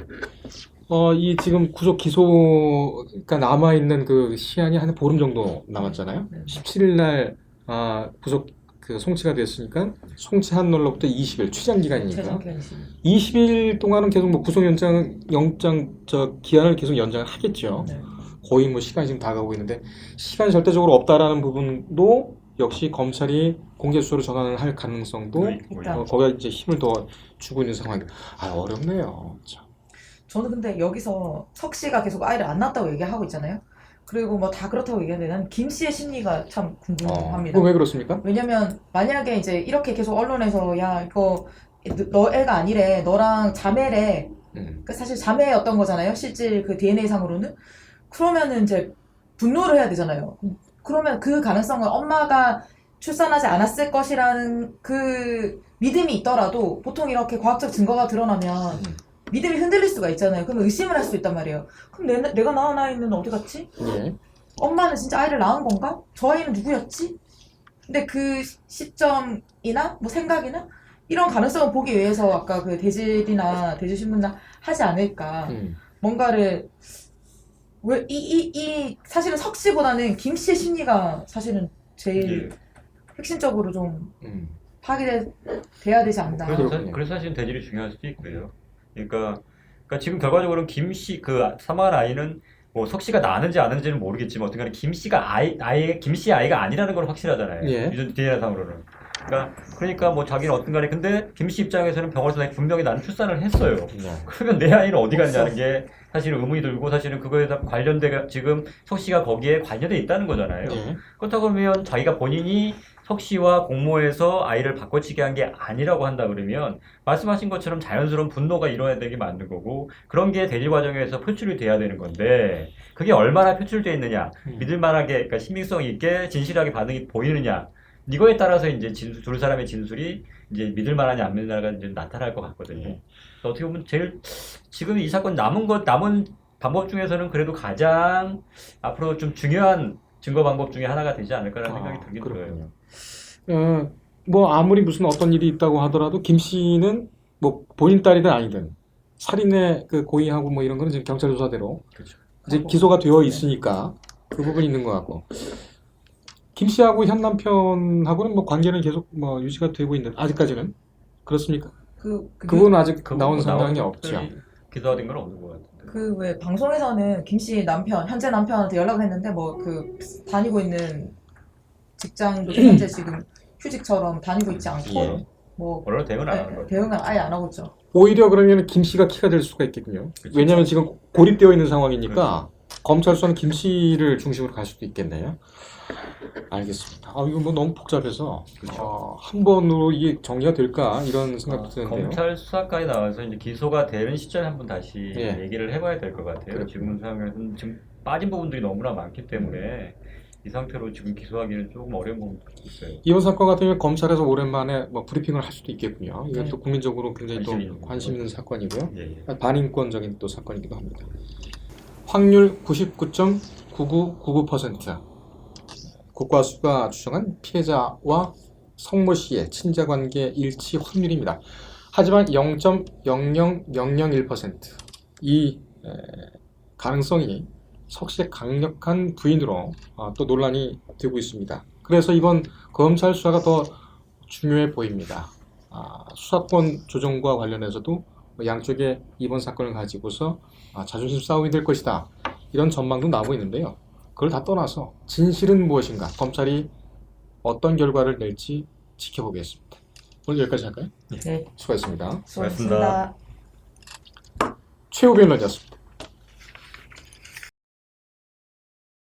이 지금 구속 기소가 남아있는 그 시한이 한 보름 정도 남았잖아요. 17일 날 구속 송치가 됐으니까 송치한 날로부터 20일 취장 기간이니까 20일 동안은 계속 뭐 구속 영장 기한을 계속 연장을 하겠죠. 네. 거의 뭐 시간이 지금 다가오고 있는데 시간이 절대적으로 없다라는 부분도 역시 검찰이 공개 수사로 전환을 할 가능성도 거기에 이제 힘을 더 주고 있는 상황이고 어렵네요. 참. 저는 근데 여기서 석 씨가 계속 아이를 안 낳았다고 얘기하고 있잖아요. 그리고 뭐 다 그렇다고 얘기하는데 난 김 씨의 심리가 참 궁금합니다. 왜 그렇습니까? 왜냐면 만약에 이제 이렇게 계속 언론에서 야 이거 너 애가 아니래 너랑 자매래 그러니까 사실 자매였던 거잖아요. 실질 그 DNA 상으로는. 그러면은 이제 분노를 해야 되잖아요. 그러면 그 가능성은 엄마가 출산하지 않았을 것이라는 그 믿음이 있더라도 보통 이렇게 과학적 증거가 드러나면 믿음이 흔들릴 수가 있잖아요. 그럼 의심을 할 수 있단 말이에요. 그럼 내가 낳은 아이는 어디 갔지? 예. 엄마는 진짜 아이를 낳은 건가? 저 아이는 누구였지? 근데 그 시점이나 뭐 생각이나 이런 가능성을 보기 위해서 아까 그 대질이나 대질신문이나 하지 않을까. 뭔가를 왜 사실은 석 씨보다는 김 씨의 심리가 사실은 제일 핵심적으로 좀 파괴돼야 되지 않나. 그래서 사실 대질이 중요할 수도 있고요. 그러니까 지금 결과적으로는 김 씨 사망한 아이는 뭐 석 씨가 낳았는지 안 낳았는지는 모르겠지만 어쨌든 김 씨가 김 씨의 아이가 아니라는 건 확실하잖아요. 유전 DNA 상으로는. 그러니까 뭐 자기는 어떤 간에 근데 김 씨 입장에서는 병원에서 분명히 나는 출산을 했어요. 그러면 내 아이는 어디 갔냐는 게 사실은 의문이 들고 사실은 그거에 지금 석 씨가 거기에 관련돼 있다는 거잖아요. 그렇다고 하면 자기가 본인이 석 씨와 공모해서 아이를 바꿔치기 한 게 아니라고 한다 그러면 말씀하신 것처럼 자연스러운 분노가 일어나야 되게 만든 거고 그런 게 대질 과정에서 표출이 돼야 되는 건데 그게 얼마나 표출되어 있느냐 믿을만하게 그러니까 신빙성 있게 진실하게 반응이 보이느냐 이거에 따라서 이제 두 사람의 진술이 이제 믿을만하냐 안 믿을만하냐 이제 나타날 것 같거든요. 어떻게 보면 제일 지금 이 사건 남은 방법 중에서는 그래도 가장 앞으로 좀 중요한 증거 방법 중에 하나가 되지 않을까라는 생각이 들긴 들어요. 뭐 아무리 무슨 어떤 일이 있다고 하더라도 김 씨는 뭐 본인 딸이든 아니든 살인의 그 고의하고 뭐 이런 거는 지금 경찰 조사대로 이제 기소가 되어 있으니까 그 부분이 있는 것 같고 김 씨하고 현 남편하고는 뭐 관계는 계속 뭐 유지가 되고 있는 아직까지는 그렇습니까? 그분은 아직 나온 상황이 없죠. 기소된 건 없는 것 같아요. 그 왜 방송에서는 김 씨 현재 남편한테 연락을 했는데 뭐 그 다니고 있는 직장도 현재 지금 휴직처럼 다니고 있지 않고 뭐 원래 대응을 안 하는 거죠. 대응을 아예 안 하고 있죠. 오히려 그러면 김 씨가 키가 될 수가 있겠군요. 왜냐하면 지금 고립되어 있는 상황이니까 검찰 수사는 김 씨를 중심으로 갈 수도 있겠네요. 알겠습니다. 이거 뭐 너무 복잡해서 한 번으로 이게 정리가 될까 이런 생각도 드는데요. 검찰 수사까지 나와서 이제 기소가 되는 시점에 한번 다시 얘기를 해봐야 될 것 같아요. 지금 상황에서는 지금 빠진 부분들이 너무나 많기 때문에 이 상태로 지금 기소하기는 조금 어려운 부분도 있어요. 이번 사건 같은 경우에 검찰에서 오랜만에 뭐 브리핑을 할 수도 있겠군요. 이건 네. 또 국민적으로 굉장히 관심 또 있는 관심 있는 사건이고요. 예, 예. 반인권적인 또 사건이기도 합니다. 확률 99.9999%. 국과수가 추정한 피해자와 성모 씨의 친자관계 일치 확률입니다. 하지만 0.00001%. 이 가능성이 석 씨의 강력한 부인으로 또 논란이 되고 있습니다. 그래서 이번 검찰 수사가 더 중요해 보입니다. 수사권 조정과 관련해서도 양쪽의 이번 사건을 가지고서 자존심 싸움이 될 것이다. 이런 전망도 나오고 있는데요. 그걸 다 떠나서 진실은 무엇인가? 검찰이 어떤 결과를 낼지 지켜보겠습니다. 오늘 여기까지 할까요? 네. 수고했습니다. 수고하셨습니다. 최후 변론이었습니다.